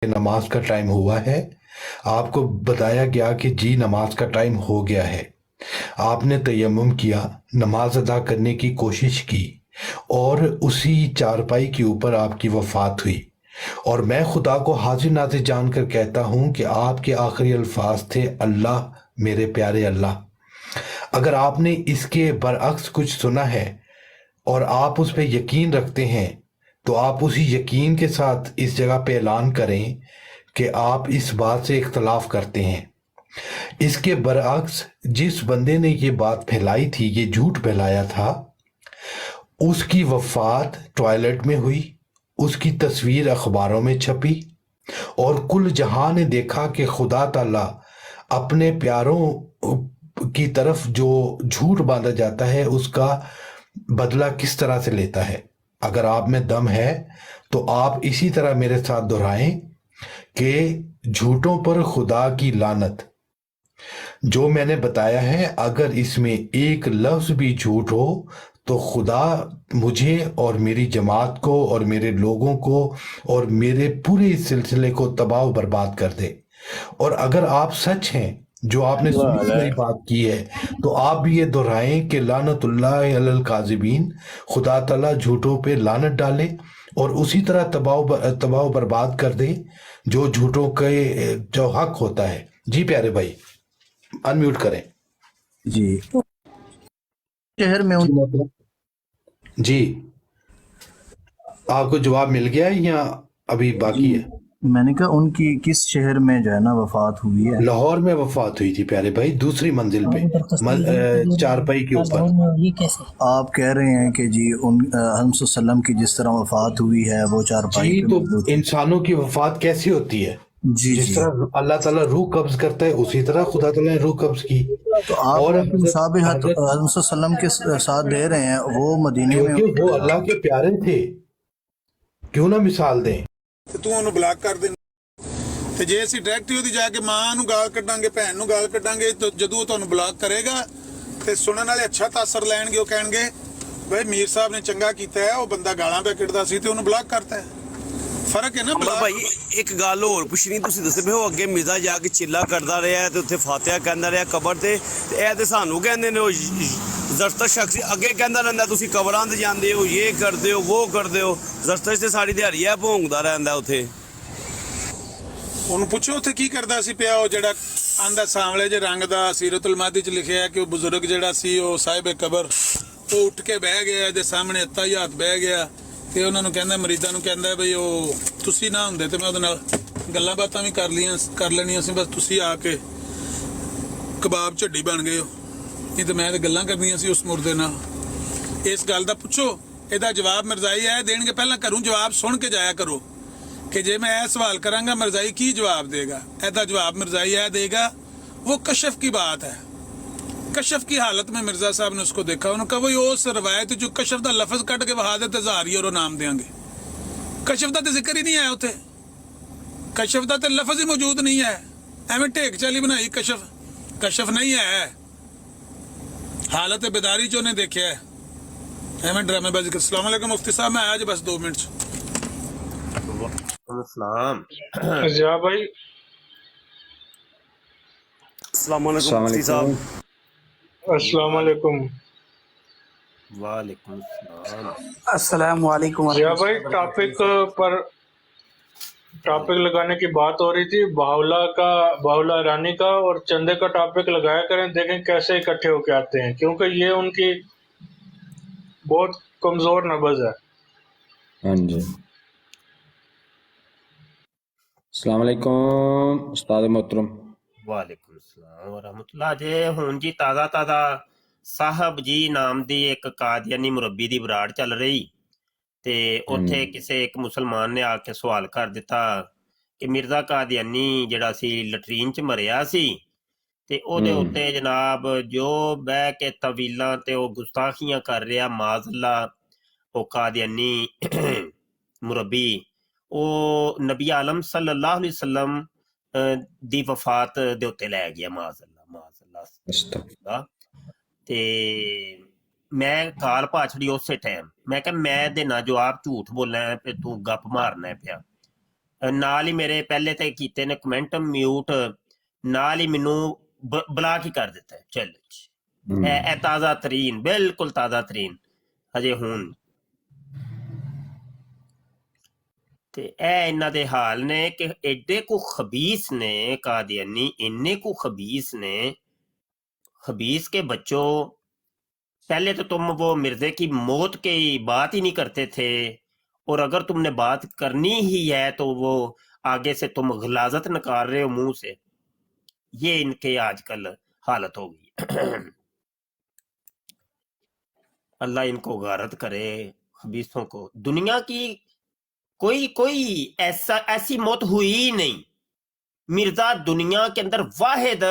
नमाज का टाइम हुआ है। आपको बताया गया कि जी नमाज का टाइम हो गया है। आपने तयम्मुम किया, नमाज अदा करने की कोशिश की और उसी चारपाई के ऊपर आपकी वफात हुई। और मैं खुदा को हाजिर नाजिर जानकर कहता हूँ कि आपके आखिरी अल्फाज थे, अल्लाह, मेरे प्यारे अल्लाह। अगर आपने इसके बरअक्स कुछ सुना है और आप उस पर यकीन रखते हैं, तो आप उसी यकीन के साथ इस जगह पे ऐलान करें कि आप इस बात से इख्तलाफ करते हैं। इसके बरअक्स जिस बंदे ने ये बात फैलाई थी, ये झूठ फैलाया था, उसकी वफात टॉयलेट में हुई, उसकी तस्वीर अखबारों में छपी और कुल जहां ने देखा कि खुदा ताला अपने प्यारों की तरफ जो झूठ बांधा जाता है उसका बदला किस तरह से लेता है। अगर आप में दम है तो आप इसी तरह मेरे साथ दोहराएं कि झूठों पर खुदा की लानत। जो मैंने बताया है, अगर इसमें एक लफ्ज भी झूठ हो तो खुदा मुझे और मेरी जमात को और मेरे लोगों को और मेरे पूरे इस सिलसिले को तबाह बर्बाद कर दे। और अगर आप सच हैं जो आपने सुनी सुनाई बात की है, तो आप भी ये दोहराएं कि लानतुल्लाह अलल काज़िबीन, खुदा ताला झूठों पे लानत डाले और उसी तरह तबाह बर्बाद कर दे जो झूठों के जो हक होता है। जी प्यारे भाई, अनम्यूट करें। जी शहर में जी मतलब जी, आपको जवाब मिल गया है या अभी बाकी है? मैंने कहा उनकी किस शहर में जो है ना वफात हुई है? लाहौर में वफात हुई थी प्यारे भाई, दूसरी मंजिल पे, चारपाई के ऊपर। आप कह रहे हैं कि जी उन सल्लम की जिस तरह वफात हुई है वो चारपाई जी, पे तो मौजूद थी। इंसानों की वफात कैसी होती है? जी जिस जी तरह अल्लाह ताला रूह कब्ज करता है, उसी तरह खुदा ताला ने रूह कब्ज की। तो आप और अपनी मुसाबिहत सल्लम के साथ दे रहे हैं, वो मदीने में क्योंकि वो अल्लाह के प्यारे थे, क्यों ना मिसाल दें। ਤੇ ਤੂੰ ਉਹਨੂੰ ਬਲਾਕ ਕਰ ਦੇ ਤੇ ਜੇ ਅਸੀਂ ਡਾਇਰੈਕਟਲੀ ਉਹਦੀ ਜਾ ਕੇ ਮਾਂ ਨੂੰ ਗਾਲ ਕੱਢਾਂਗੇ, ਭੈਣ ਨੂੰ ਗਾਲ ਕੱਢਾਂਗੇ, ਤਾਂ ਜਦੋਂ ਉਹ ਤੁਹਾਨੂੰ ਬਲਾਕ ਕਰੇਗਾ ਤੇ ਸੁਣਨ ਵਾਲੇ ਅੱਛਾ ਤਾਸਰ ਲੈਣਗੇ। ਉਹ ਕਹਿਣਗੇ ਬਈ ਮੀਰ ਸਾਹਿਬ ਨੇ ਚੰਗਾ ਕੀਤਾ ਹੈ, ਉਹ ਬੰਦਾ ਗਾਲਾਂ ਪੈ ਕੱਢਦਾ ਸੀ ਤੇ ਉਹਨੂੰ ਬਲਾਕ ਕਰਤਾ ਹੈ। ਫਰਕ ਹੈ ਨਾ ਭਾਈ ਇੱਕ ਗੱਲ ਹੋਰ ਪੁੱਛਣੀ, ਤੁਸੀਂ ਦੱਸਦੇ ਪਏ ਹੋ ਅੱਗੇ ਮਿਰਜ਼ਾ ਜਾ ਕੇ ਚਿੱਲਾ ਕਰਦਾ ਰਿਹਾ ਤੇ ਉੱਥੇ ਫਾਤਿਹਾ ਕਹਿੰਦਾ ਰਿਹਾ ਕਬਰ ਤੇ ਇਹ ਤੇ ਸਾਨੂੰ ਕਹਿੰਦੇ ਨੇ ਉਹ ਜ਼ਰਤਸ਼ ਸ਼ਖਸ ਅੱਗੇ ਕਹਿੰਦਾ ਰਹਿੰਦਾ ਤੁਸੀਂ ਕਬਰਾਂ ਤੇ ਜਾਂਦੇ ਹੋ, ਇਹ ਕਰਦੇ ਹੋ, ਉਹ ਕਰਦੇ ਹੋ। ਜ਼ਰਤਸ਼ ਤੇ ਸਾਰੀ ਦਿਹਾੜੀ ਹੈ ਭੋਂਗਦਾ ਰਹਿੰਦਾ ਉੱਥੇ। ਉਹਨੂੰ ਪੁੱਛੋ ਉੱਥੇ ਕੀ ਕਰਦਾ ਸੀ ਪਿਆ। ਉਹ ਜਿਹੜਾ ਆਂਦਾ ਸਾਂਵਲੇ ਜੇ ਰੰਗ ਦਾ ਸੀਰਤੁਲ ਮਾਦੀ ਚ ਲਿਖਿਆ ਕਿ ਉਹ ਬਜ਼ੁਰਗ ਜਿਹੜਾ ਸੀ ਉਹ ਸਾਹਿਬ ਕਬਰ, ਉਹ ਉੱਠ ਕੇ ਬਹਿ ਗਿਆ ਇਹਦੇ ਸਾਹਮਣੇ ਅਤਾਹਿਯਾਤ ਬਹਿ ਗਿਆ ਤੇ ਉਹਨਾਂ ਨੂੰ ਕਹਿੰਦਾ, ਮਰੀਜ਼ਾਂ ਨੂੰ ਕਹਿੰਦਾ ਬਈ ਉਹ ਤੁਸੀਂ ਨਾ ਹੁੰਦੇ ਤੇ ਮੈਂ ਉਹਦੇ ਨਾਲ ਗੱਲਾਂ ਬਾਤਾਂ ਵੀ ਕਰ ਲੈਣੀਆਂ ਸੀ, ਬਸ ਤੁਸੀਂ ਆ ਕੇ ਕਬਾਬ ਝੱਡੀ ਬਣ ਗਏ ਹੋ, ਨਹੀਂ ਤੇ ਮੈਂ ਤੇ ਗੱਲਾਂ ਕਰਨੀਆਂ ਸੀ ਉਸ ਮੁਰਦੇ ਨਾਲ। ਇਸ ਗੱਲ ਦਾ ਪੁੱਛੋ, ਇਹਦਾ ਜਵਾਬ ਮਿਰਜ਼ਾਈ ਆਏ ਦੇਣਗੇ। ਪਹਿਲਾਂ ਘਰੋਂ ਜਵਾਬ ਸੁਣ ਕੇ ਜਾਇਆ ਕਰੋ कि जे मैं यह सवाल करांगा मिर्जाई की जवाब देगा। ऐसा जवाब मिर्जाई यह देगा वो कशफ की बात है। कशफ की हालत में मिर्जा साहब ने उसको देखा, उन्होंने कहा वही उस रवायत जो कशफ का लफज कट के वहा देते ज़ाहरी और नाम देंगे। कशफ का तो जिक्र ही नहीं आया उसे, कशफ का तो लफज ही मौजूद नहीं है। एवं ढेक चाली बनाई कशफ, कशफ नहीं है। हालत बेदारी जो उन्हें देखा है, एवं ड्रामेबाजी कर। अस्सलाम वालेकुम मुफ्ती साहब, मैं आज बस 2 मिनट जा भाई। अस्सलाम वालेकुम मुफ्ती साहब। अस्सलाम वालेकुम। वालेकुम अस्सलाम। अस्सलाम वालेकुम। या भाई टॉपिक लगाने की बात हो रही थी, बाहुला रानी का और चंदे का टॉपिक लगाया करें, देखें कैसे इकट्ठे होके आते हैं, क्योंकि ये उनकी बहुत कमजोर नब्ज है। हाँ जी, अस्सलाम वालेकुम उस्ताद मोहतरम। ਵਾਲੇਕੁਮ ਸਲਾਮ ਵਰਹਿਮਤੁल्लाह। ਜੇ ਹੁਣ ਜੀ ਤਾਜ਼ਾ ਸਾਹਿਬ ਜੀ ਨਾਮ ਦੀ ਇੱਕ ਕਾਦੀਆਨੀ ਮੁਰੱਬੀ ਦੀ ਬਰਾੜ ਚੱਲ ਰਹੀ ਤੇ ਉੱਥੇ ਕਿਸੇ ਇੱਕ ਮੁਸਲਮਾਨ ਨੇ ਆ ਕੇ ਸਵਾਲ ਕਰ ਦਿੱਤਾ ਕਿ ਮਿਰਜ਼ਾ ਕਾਦੀਆਨੀ ਜਿਹੜਾ ਸੀ ਲਟਰੀਨ 'ਚ ਮਰਿਆ ਸੀ ਤੇ ਉਹਦੇ ਉੱਤੇ ਜਨਾਬ ਜੋ ਬਹਿ ਕੇ ਤਵੀਲਾਂ ਤੇ ਉਹ ਗੁਸਤਾਖੀਆਂ ਕਰ ਰਿਹਾ, ਮਾਜ਼ੱਲਾ ਉਹ ਕਾਦੀਆਨੀ ਮੁਰੱਬੀ, ਉਹ ਨਬੀ ਆਲਮ ਸੱਲੱਲਾਹੁ ਅਲੈਹਿ ਵਸੱਲਮ ਦੀ ਵਫਾਤ ਦੇ ਉੱਤੇ ਲੈ ਗਿਆ। ਮਾਜ਼ੱਲਾ। ਤੇ ਮੈਂ ਕਾਲ ਪਾਛੜੀ ਉਸੇ ਟਾਈਮ, ਮੈਂ ਕਿਹਾ ਮੈਂ ਦੇ ਨਾ ਜੋ ਆਪ ਝੂਠ ਬੋਲਣਾ ਤੇ ਤੂੰ ਗੱਪ ਮਾਰਨਾ ਪਿਆ। ਨਾਲ ਹੀ ਮੇਰੇ ਪਹਿਲੇ ਤੇ ਕੀਤੇ ਨੇ ਕਮੈਂਟ ਮਿਊਟ, ਨਾਲ ਹੀ ਮੈਨੂੰ ਬਲਾਕ ਹੀ ਕਰ ਦਿੱਤਾ ਚੈਨਲ 'ਚ। ਇਹ ਤਾਜ਼ਾ ਤਰੀਨ, ਬਿਲਕੁਲ ਤਾਜ਼ਾ ਤਰੀਨ ਹਜੇ ਹੁਣ। ਤੇ ਇਹ ਇਹਨਾਂ ਦੇ ਹਾਲ ਨੇ ਕਿ ਐਡੇ ਕੋ ਖਬੀਸ ਨੇ ਕਾदियानी, इन्ने को खबीस ने। खबीस के बच्चों, पहले तो तुम वो मिर्जे की मौत की बात ही नहीं करते थे, और अगर तुमने बात करनी ही है तो वो आगे से तुम गलाजत निकाल रहे हो मुंह से। ये इनके आजकल हालत हो गई। अल्लाह इनको गारत करे खबीसों को। दुनिया की कोई ऐसी मौत हुई ही नहीं। मिर्जा दुनिया के अंदर वाहिद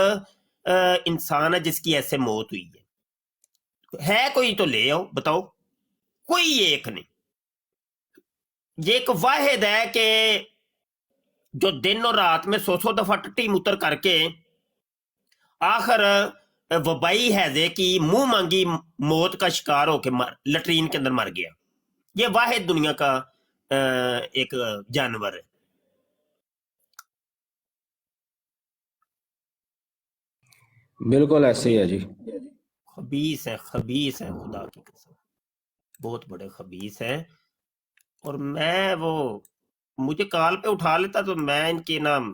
इंसान है जिसकी ऐसे मौत हुई है कोई तो ले आओ, बताओ। कोई एक नहीं। ये एक वाहिद है कि जो दिन और रात में 100 दफा टट्टी मुतर करके आखिर वबाई हैजे की मुंह मांगी मौत का शिकार होके लटरीन के अंदर मर गया। ये वाहिद दुनिया का एक जानवर है। बिल्कुल ऐसे ही है जी। खबीस है, खबीस है, खुदा की कसम, बहुत बड़े खबीस हैं। और मैं वो मुझे कॉल पे उठा लेता तो मैं इनके नाम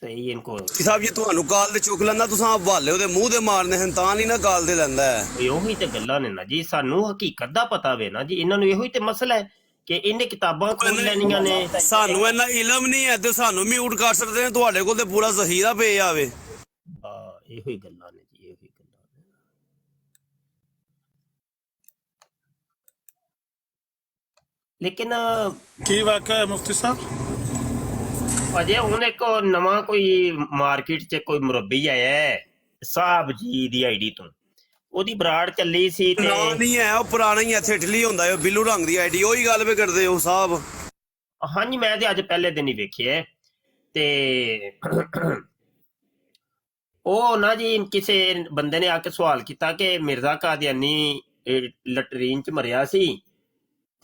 सही इनको ਸਾਹਿਬ ਜੀ ਤੁਹਾਨੂੰ ਕਾਲ ਤੇ ਚੁੱਕ ਲੈਂਦਾ, ਤੁਸੀਂ ਹਵਾਲੇ ਉਹਦੇ ਮੂੰਹ ਦੇ ਮਾਰਨੇ ਹਨ ਤਾਂ ਨਹੀਂ ਨਾ ਕਾਲ ਤੇ ਲੈਂਦਾ ਹੈ। ਉਹੀ ਤੇ ਗੱਲਾਂ ਨੇ ਨਾ ਜੀ, ਸਾਨੂੰ ਹਕੀਕਤ ਦਾ ਪਤਾ ਵੇ ਨਾ ਜੀ। ਇਹਨਾਂ ਨੂੰ ਇਹੋ ਹੀ ਤੇ ਮਸਲਾ ਹੈ ਕਿ ਇਹਨੇ ਕਿਤਾਬਾਂ ਖੋਲ ਲੈਣੀਆਂ ਨੇ। ਸਾਨੂੰ ਇੰਨਾ ਇਲਮ ਨਹੀਂ ਹੈ ਤੇ ਸਾਨੂੰ ਮਿਊਟ ਕਰ ਸਕਦੇ ਨੇ, ਤੁਹਾਡੇ ਕੋਲ ਤੇ ਪੂਰਾ ਜ਼ਖੀਰਾ ਪਿਆ ਆਵੇ। ਇਹੋ ਹੀ ਗੱਲਾਂ ਨੇ ਜੀ, ਇਹੋ ਹੀ ਗੱਲਾਂ ਨੇ। ਲੇਕਿਨ ਕੀ ਵਾਕਿਆ ਹੈ ਮੁਫਤੀ ਸਾਹਿਬ? ਅਜੇ ਹੁਣ ਇੱਕ ਨਵਾਂ ਕੋਈ ਮਾਰਕੀਟ 'ਚ ਕੋਈ ਮੁਰੱਬੀ ਆਇਆ ਹੈ ਸਾਹਿਬ ਜੀ ਦੀ ਆਈਡੀ ਤੋਂ। ਉਹਦੀ ਬਰਾੜ ਚੱਲੀ ਸੀ ਤੇ ਨਾ ਨਹੀਂ ਹੈ, ਉਹ ਪੁਰਾਣਾ ਹੀ ਇੱਥੇ ਇਟਲੀ ਹੁੰਦਾ ਹੈ, ਬਿੱਲੂ ਰੰਗ ਦੀ ਆਈਡੀ। ਉਹੀ ਗੱਲ ਵੀ ਕਰਦੇ ਹੋ ਸਾਹਿਬ? ਹਾਂਜੀ, ਮੈਂ ਤੇ ਅੱਜ ਪਹਿਲੇ ਦਿਨ ਹੀ ਵੇਖਿਆ। ਤੇ ਉਹ ਨਾ ਜੀ ਕਿਸੇ ਬੰਦੇ ਨੇ ਆ ਕੇ ਸਵਾਲ ਕੀਤਾ ਕਿ ਮਿਰਜ਼ਾ ਕਾदियानी ਲਟਰੀਨ 'ਚ ਮਰਿਆ ਸੀ,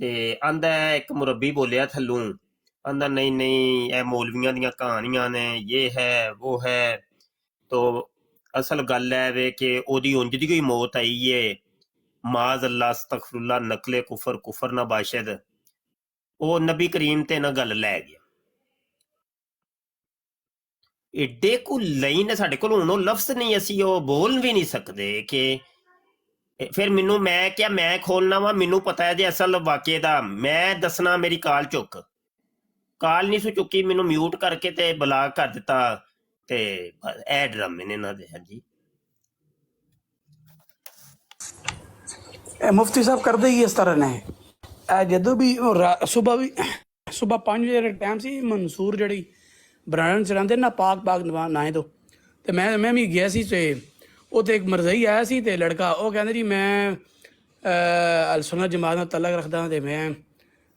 ਤੇ ਆਂਦਾ ਇੱਕ ਮੁਰੱਬੀ ਬੋਲਿਆ ਥੱਲੋਂ, ਆਂਦਾ ਨਹੀਂ ਨਹੀਂ ਇਹ ਮੌਲਵੀਆਂ ਦੀਆਂ ਕਹਾਣੀਆਂ ਨੇ, ਇਹ ਹੈ ਉਹ ਹੈ। ਤੋ ਅਸਲ ਗੱਲ ਹੈ ਵੇ ਕਿ ਉਹਦੀ ਉਂਝ ਦੀ ਕੋਈ ਮੌਤ ਆਈ ਏ, ਮਾਜ਼ ਅੱਲਾ ਅਸਤਗਫਿਰੁल्लाह, ਨਕਲੇ ਕੁਫਰ, ਕੁਫਰ ਨਾ ਬਾਸ਼ਦ। ਉਹ ਨਬੀ ਕਰੀਮ ਤੇ ਨਾ ਗੱਲ ਲੈ ਗਿਆ। ਏਡੇ ਕੋ ਲਈ ਨੇ ਸਾਡੇ ਕੋਲ, ਹੁਣ ਉਹ ਲਫ਼ਜ਼ ਨਹੀਂ, ਅਸੀਂ ਉਹ ਬੋਲ ਵੀ ਨਹੀਂ ਸਕਦੇ ਕਿ ਫਿਰ ਮੈਨੂੰ, ਮੈਂ ਕਿਹਾ ਮੈਂ ਖੋਲਣਾ ਵਾ, ਮੈਨੂੰ ਪਤਾ ਹੈ ਜੇ ਅਸਲ ਵਾਕਿਏ ਦਾ। ਮੈਂ ਦੱਸਣਾ, ਮੇਰੀ ਕਾਲ ਚੁੱਕ, ਕਾਲ ਨਹੀਂ ਸੋ ਚੁੱਕੀ, ਮੈਨੂੰ ਮਿਊਟ ਕਰਕੇ ਤੇ ਬਲਾਕ ਕਰ ਦਿੱਤਾ। ਤੇ ਇਹ ਡਰਾਮੇ ਨੇ ਇਹਨਾਂ ਦੇ। ਹਾਂਜੀ, मुफ्ती साहब करते ही इस तरह ने ਜਦੋਂ ਵੀ ਸੁਬਾ 5 ਵਜੇ ਦਾ ਟਾਈਮ ਸੀ, ਮਨਸੂਰ ਜਿਹੜੀ ਬਰਾੜਨ ਚਲਾਉਂਦੇ ਨਾ ਪਾਕ ਨਾਏ ਤੋਂ, ਤੇ ਮੈਂ ਵੀ ਗਿਆ ਸੀ। ਤੇ ਉੱਥੇ ਇੱਕ ਮਰਜ਼ਈ ਆਇਆ ਸੀ ਤੇ ਲੜਕਾ, ਉਹ ਕਹਿੰਦੇ ਜੀ ਮੈਂ ਅਲ ਸੁਨਨਤ ਜਮਾਤ ਨਾਲ ਤਲਕ ਰੱਖਦਾ ਤੇ ਮੈਂ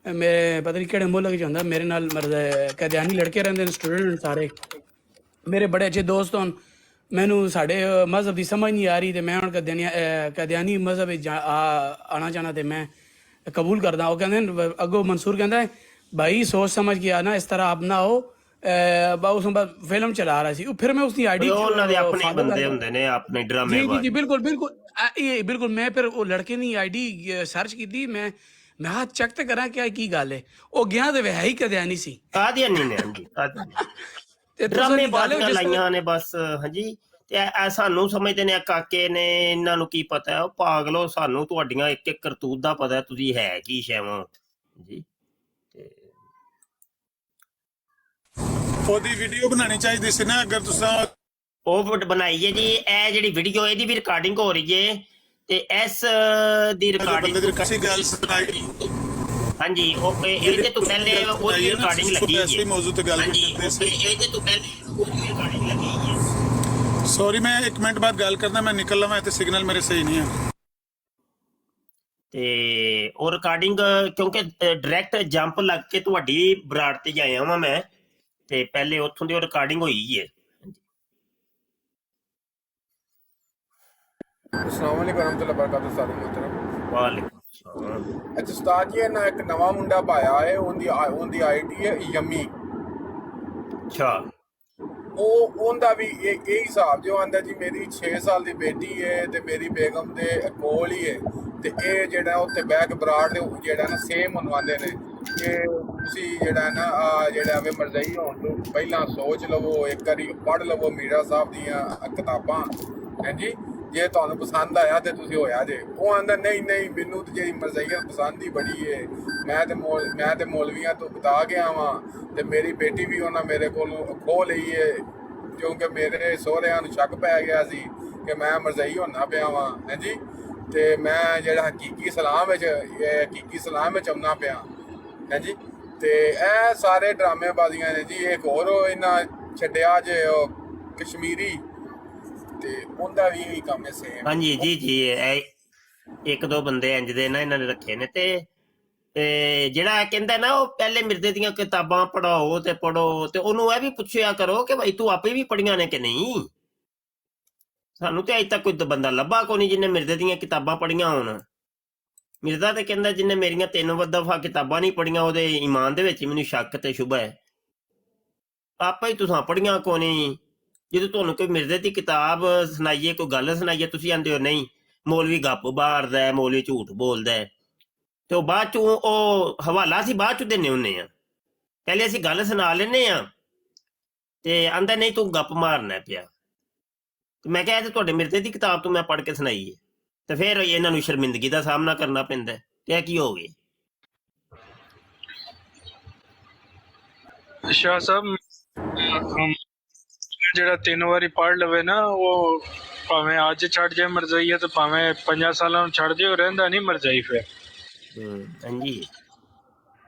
ਮੇਰੇ ਪਤਾ ਨਹੀਂ ਕਿਹੜੇ ਮੁਲਕ 'ਚ ਹੁੰਦਾ, ਮੇਰੇ ਨਾਲ ਕਾदियानी ਲੜਕੇ ਰਹਿੰਦੇ ਨੇ, ਸਟੂਡੈਂਟ ਸਾਰੇ ਮੇਰੇ ਬੜੇ ਅੱਛੇ ਦੋਸਤ ਹਨ। ਮੈਨੂੰ ਸਾਡੇ ਮਜ਼ਹਬ ਦੀ ਸਮਝ ਨਹੀਂ ਆ ਰਹੀ ਤੇ ਮੈਂ ਹੁਣ ਕਾदियानी ਮਜ਼ਹਬ ਵਿੱਚ ਆਉਣਾ ਚਾਹਣਾ ਤੇ ਮੈਂ ਕਬੂਲ ਕਰਦਾ। ਉਹ ਕਹਿੰਦੇ ਅੱਗੋਂ ਮਨਸੂਰ ਕਹਿੰਦਾ ਹੈ ਭਾਈ ਸੋਚ ਸਮਝ ਕੇ ਆਣਾ, ਇਸ ਤਰ੍ਹਾਂ ਆਪ ਨਾ ਹੋ। ਉਸ ਨੂੰ ਫਿਲਮ ਚਲਾ ਰਿਹਾ ਸੀ, ਫਿਰ ਮੈਂ ਉਸਦੀ ਆਈਡੀ ਉਹਨਾਂ ਦੇ ਆਪਣੇ ਬੰਦੇ ਹੁੰਦੇ ਨੇ, ਆਪਣੇ ਡਰਾਮੇ। ਜੀ ਬਿਲਕੁਲ ਮੈਂ ਫਿਰ ਉਹ ਲੜਕੇ ਦੀ ਆਈਡੀ ਸਰਚ ਕੀਤੀ। ਮੈਂ ਹਾਂ ਚੈੱਕ ਤੇ ਕਰਾਂ ਕਿ ਕੀ ਗੱਲ ਹੈ। ਉਹ ਗਿਆ ਤੇ ਹੈ ਹੀ ਕਾदियानी ਸੀ, ਕਾदियानी ਨੇ। ਹਾਂਜੀ, ਤੇ ਡਰਾਮੇ ਬਾਲੀਆਂ ਲਾਈਆਂ ਨੇ ਬਸ। ਹਾਂਜੀ, ਤੇ ਸਾਨੂੰ ਸਮਝਦੇ ਨੇ ਕਾਕੇ ਨੇ, ਇਹਨਾਂ ਨੂੰ ਕੀ ਪਤਾ। ਉਹ ਪਾਗਲੋ, ਸਾਨੂੰ ਤੁਹਾਡੀਆਂ ਇੱਕ ਇੱਕ ਕਰਤੂਤ ਦਾ ਪਤਾ, ਤੁਸੀਂ ਹੈ ਕੀ ਸ਼ੈਵਾਂ ਜੀ। ਤੇ ਉਹਦੀ ਵੀਡੀਓ ਬਣਾਉਣੀ ਚਾਹੀਦੀ ਸੀ ਨਾ, ਅਗਰ ਤੁਸੀਂ ਉਹ ਬਣਾਈਏ ਜੀ। ਇਹ ਜਿਹੜੀ ਵੀਡੀਓ ਇਹਦੀ ਵੀ ਰਿਕਾਰਡਿੰਗ ਹੋ ਰਹੀ ਹੈ ਤੇ ਇਸ ਦੀ ਰਿਕਾਰਡਿੰਗ ਗੱਲ ਸੁਣਾਈ। ਹਾਂਜੀ, ਉਹ ਇਹਦੇ ਤੋਂ ਪਹਿਲੇ ਉਹਦੀ ਰਿਕਾਰਡਿੰਗ ਲੱਗੀ ਹੈ। ਇਸ ਮੌਜੂਦ ਤੇ ਗੱਲ ਕਰਦੇ ਸੀ। ਇਹਦੇ ਤੋਂ ਪਹਿਲੇ ਉਹਦੀ ਰਿਕਾਰਡਿੰਗ ਲੱਗੀ ਹੈ। ਸੌਰੀ, ਮੈਂ 1 ਮਿੰਟ ਬਾਅਦ ਗੱਲ ਕਰਦਾ, ਮੈਂ ਨਿਕਲ ਲਵਾਂ ਤੇ ਸਿਗਨਲ ਮੇਰੇ ਸਹੀ ਨਹੀਂ ਹੈ। ਤੇ ਉਹ ਰਿਕਾਰਡਿੰਗ ਕਿਉਂਕਿ ਡਾਇਰੈਕਟ ਜੰਪ ਲੱਗ ਕੇ ਤੁਹਾਡੀ ਬਰਾੜ ਤੇ ਜਾਇਆ ਵਾਂ ਮੈਂ, ਤੇ ਪਹਿਲੇ ਉੱਥੋਂ ਦੀ ਉਹ ਰਿਕਾਰਡਿੰਗ ਹੋਈ ਹੈ। अस्सलाम वालेकुम रहमतुल्लाहि व बरकातहू। ਵਾਲੇकुम ਅੱਛਾ ਉਸਤਾਦ ਜੀ ਇਹਨਾਂ ਇੱਕ ਨਵਾਂ ਮੁੰਡਾ ਪਾਇਆ ਹੈ ਉਹਦੀ ਆਈਡੀ ਹੈ ਯਮੀ ਅੱਛਾ ਉਹਦਾ ਵੀ ਇਹ ਹਿਸਾਬ ਜੋ ਆਂਦਾ ਜੀ ਮੇਰੀ 6 ਸਾਲ ਦੀ ਬੇਟੀ ਹੈ ਤੇ ਮੇਰੀ ਬੇਗਮ ਦੇ ਕੋਲ ਹੀ ਹੈ ਤੇ ਇਹ ਜਿਹੜਾ ਉੱਥੇ ਬਹਿ ਕੇ ਬਰਾੜ ਦੇ ਜਿਹੜਾ ਨਾ ਸੇਮ ਮਨਵਾਉਂਦੇ ਨੇ ਕਿ ਤੁਸੀਂ ਜਿਹੜਾ ਨਾ ਜਿਹੜਾ ਵੇ ਮਰਜ਼ਈ ਹੋਣ ਤੋਂ ਪਹਿਲਾਂ ਸੋਚ ਲਵੋ, ਇੱਕ ਵਾਰੀ ਪੜ੍ਹ ਲਵੋ ਮੀਰਾ ਸਾਹਿਬ ਦੀਆਂ ਕਿਤਾਬਾਂ ਹਾਂਜੀ, ਜੇ ਤੁਹਾਨੂੰ ਪਸੰਦ ਆਇਆ ਤੇ ਤੁਸੀਂ ਹੋਇਆ ਜੇ। ਉਹ ਆਂਦਾ ਨਹੀਂ ਮੈਨੂੰ ਤੇ ਜਿਹੜੀ ਮਰਜ਼ਈਅਤ ਪਸੰਦ ਹੀ ਬੜੀ ਹੈ, ਮੈਂ ਤੇ ਮੌਲਵੀਆਂ ਤੋਂ ਬਤਾ ਗਿਆ ਵਾਂ ਤੇ ਮੇਰੀ ਬੇਟੀ ਵੀ ਉਹਨਾਂ ਮੇਰੇ ਕੋਲੋਂ ਖੋਹ ਲਈ ਹੈ ਕਿਉਂਕਿ ਮੇਰੇ ਸਹੁਰਿਆਂ ਨੂੰ ਸ਼ੱਕ ਪੈ ਗਿਆ ਸੀ ਕਿ ਮੈਂ ਮਰਜ਼ਈ ਹੋਣਾ ਪਿਆ ਵਾਂ ਹਾਂਜੀ, ਤੇ ਮੈਂ ਜਿਹੜਾ ਹਕੀਕੀ ਇਸਲਾਮ ਵਿੱਚ ਆਉਣਾ ਪਿਆ ਹਾਂਜੀ। ਤੇ ਇਹ ਸਾਰੇ ਡਰਾਮੇਬਾਜ਼ੀਆਂ ਨੇ ਜੀ। ਇੱਕ ਹੋਰ ਇਹਨਾਂ ਛੱਡਿਆ ਜੇ ਉਹ ਕਸ਼ਮੀਰੀ ਤੇ ਉਹਦਾ ਵੀ ਇਹੀ ਕੰਮ ਹੈ ਸੇਮ। ਹਾਂਜੀ ਜੀ ਇਹ ਇੱਕ ਦੋ ਬੰਦੇ ਇੰਜ ਦੇ ਨਾ ਇਹਨਾਂ ਨੇ ਰੱਖੇ ਨੇ ਤੇ ਜਿਹੜਾ ਕਹਿੰਦਾ ਨਾ ਉਹ ਪਹਿਲੇ ਮਿਰਜ਼ੇ ਦੀਆਂ ਕਿਤਾਬਾਂ ਪੜ੍ਹਾਓ ਤੇ ਪੜ੍ਹੋ ਤੇ ਉਹਨੂੰ ਇਹ ਵੀ ਪੁੱਛਿਆ ਕਰੋ ਕਿ ਭਾਈ ਤੂੰ ਆਪੇ ਵੀ ਪੜ੍ਹੀਆਂ ਨੇ ਕਿ ਨਹੀਂ। ਸਾਨੂੰ ਤੇ ਅਜੇ ਤੱਕ ਕੋਈ ਬੰਦਾ ਲੱਭਾ ਕੋ ਨਹੀਂ ਜਿਹਨੇ ਮਿਰਜ਼ੇ ਦੀਆਂ ਕਿਤਾਬਾਂ ਪੜ੍ਹੀਆਂ ਹੋਣ। ਮਿਰਜ਼ਾ ਤੇ ਕਹਿੰਦਾ ਜਿਹਨੇ ਮੇਰੀਆਂ 3 ਦਫਾ ਕਿਤਾਬਾਂ ਨਹੀਂ ਪੜ੍ਹੀਆਂ ਉਹਦੇ ਈਮਾਨ ਦੇ ਵਿੱਚ ਮੈਨੂੰ ਸ਼ੱਕ ਤੇ ਸ਼ੁਬਾ ਹੈ। ਆਪੇ ਹੀ ਤੁਸੀਂ ਪੜ੍ਹੀਆਂ ਕੋ ਨਹੀਂ। ਜਦੋਂ ਤੁਹਾਨੂੰ ਕੋਈ ਮਿਰਜ਼ੇ ਦੀ ਕਿਤਾਬ ਸੁਣਾਈਏ, ਕੋਈ ਗੱਲ ਸੁਣਾਈਏ, ਤੁਸੀਂ ਆਂਦੇ ਹੋ ਨਹੀਂ ਮੌਲਵੀ ਗੱਪ ਬਾਰਦਾ, ਮੌਲਵੀ ਝੂਠ ਬੋਲਦਾ ਤੇ ਉਹ ਬਾਅਦ ਚੋਂ ਉਹ ਹਵਾਲਾ ਅਸੀਂ ਬਾਅਦ ਚ ਦਿੰਦੇ ਹੁੰਦੇ ਆ। ਪਹਿਲੇ ਅਸੀਂ ਗੱਲ ਸੁਣਾ ਲੈਂਦੇ ਆ ਤੇ ਆਂਦਾ ਨਹੀਂ ਤੂੰ ਗੱਪ ਮਾਰਨਾ ਪਿਆ। ਤੇ ਮੈਂ ਕਿਹਾ ਤੇ ਤੁਹਾਡੇ ਮਿਰਜ਼ੇ ਦੀ ਕਿਤਾਬ ਤੋਂ ਮੈਂ ਪੜ੍ਹ ਕੇ ਸੁਣਾਈ ਹੈ ਤੇ ਫਿਰ ਇਹਨਾਂ ਨੂੰ ਸ਼ਰਮਿੰਦਗੀ ਦਾ ਸਾਹਮਣਾ ਕਰਨਾ ਪੈਂਦਾ ਤੇ ਇਹ ਕੀ ਹੋ ਗਏ। शाह साहब ਜਿਹੜਾ 3 ਵਾਰੀ ਪੜ੍ਹ ਲਵੇ ਨਾ ਉਹ ਭਾਵੇਂ ਅੱਜ ਛੱਡ ਜਾਏ ਮਰਜ਼ਈ ਤੇ ਭਾਵੇਂ 5 ਸਾਲਾਂ ਨੂੰ ਛੱਡ ਜਾਏ, ਉਹ ਰਹਿੰਦਾ ਨਹੀਂ ਮਰਜ਼ਈ ਫਿਰ। ਹਾਂਜੀ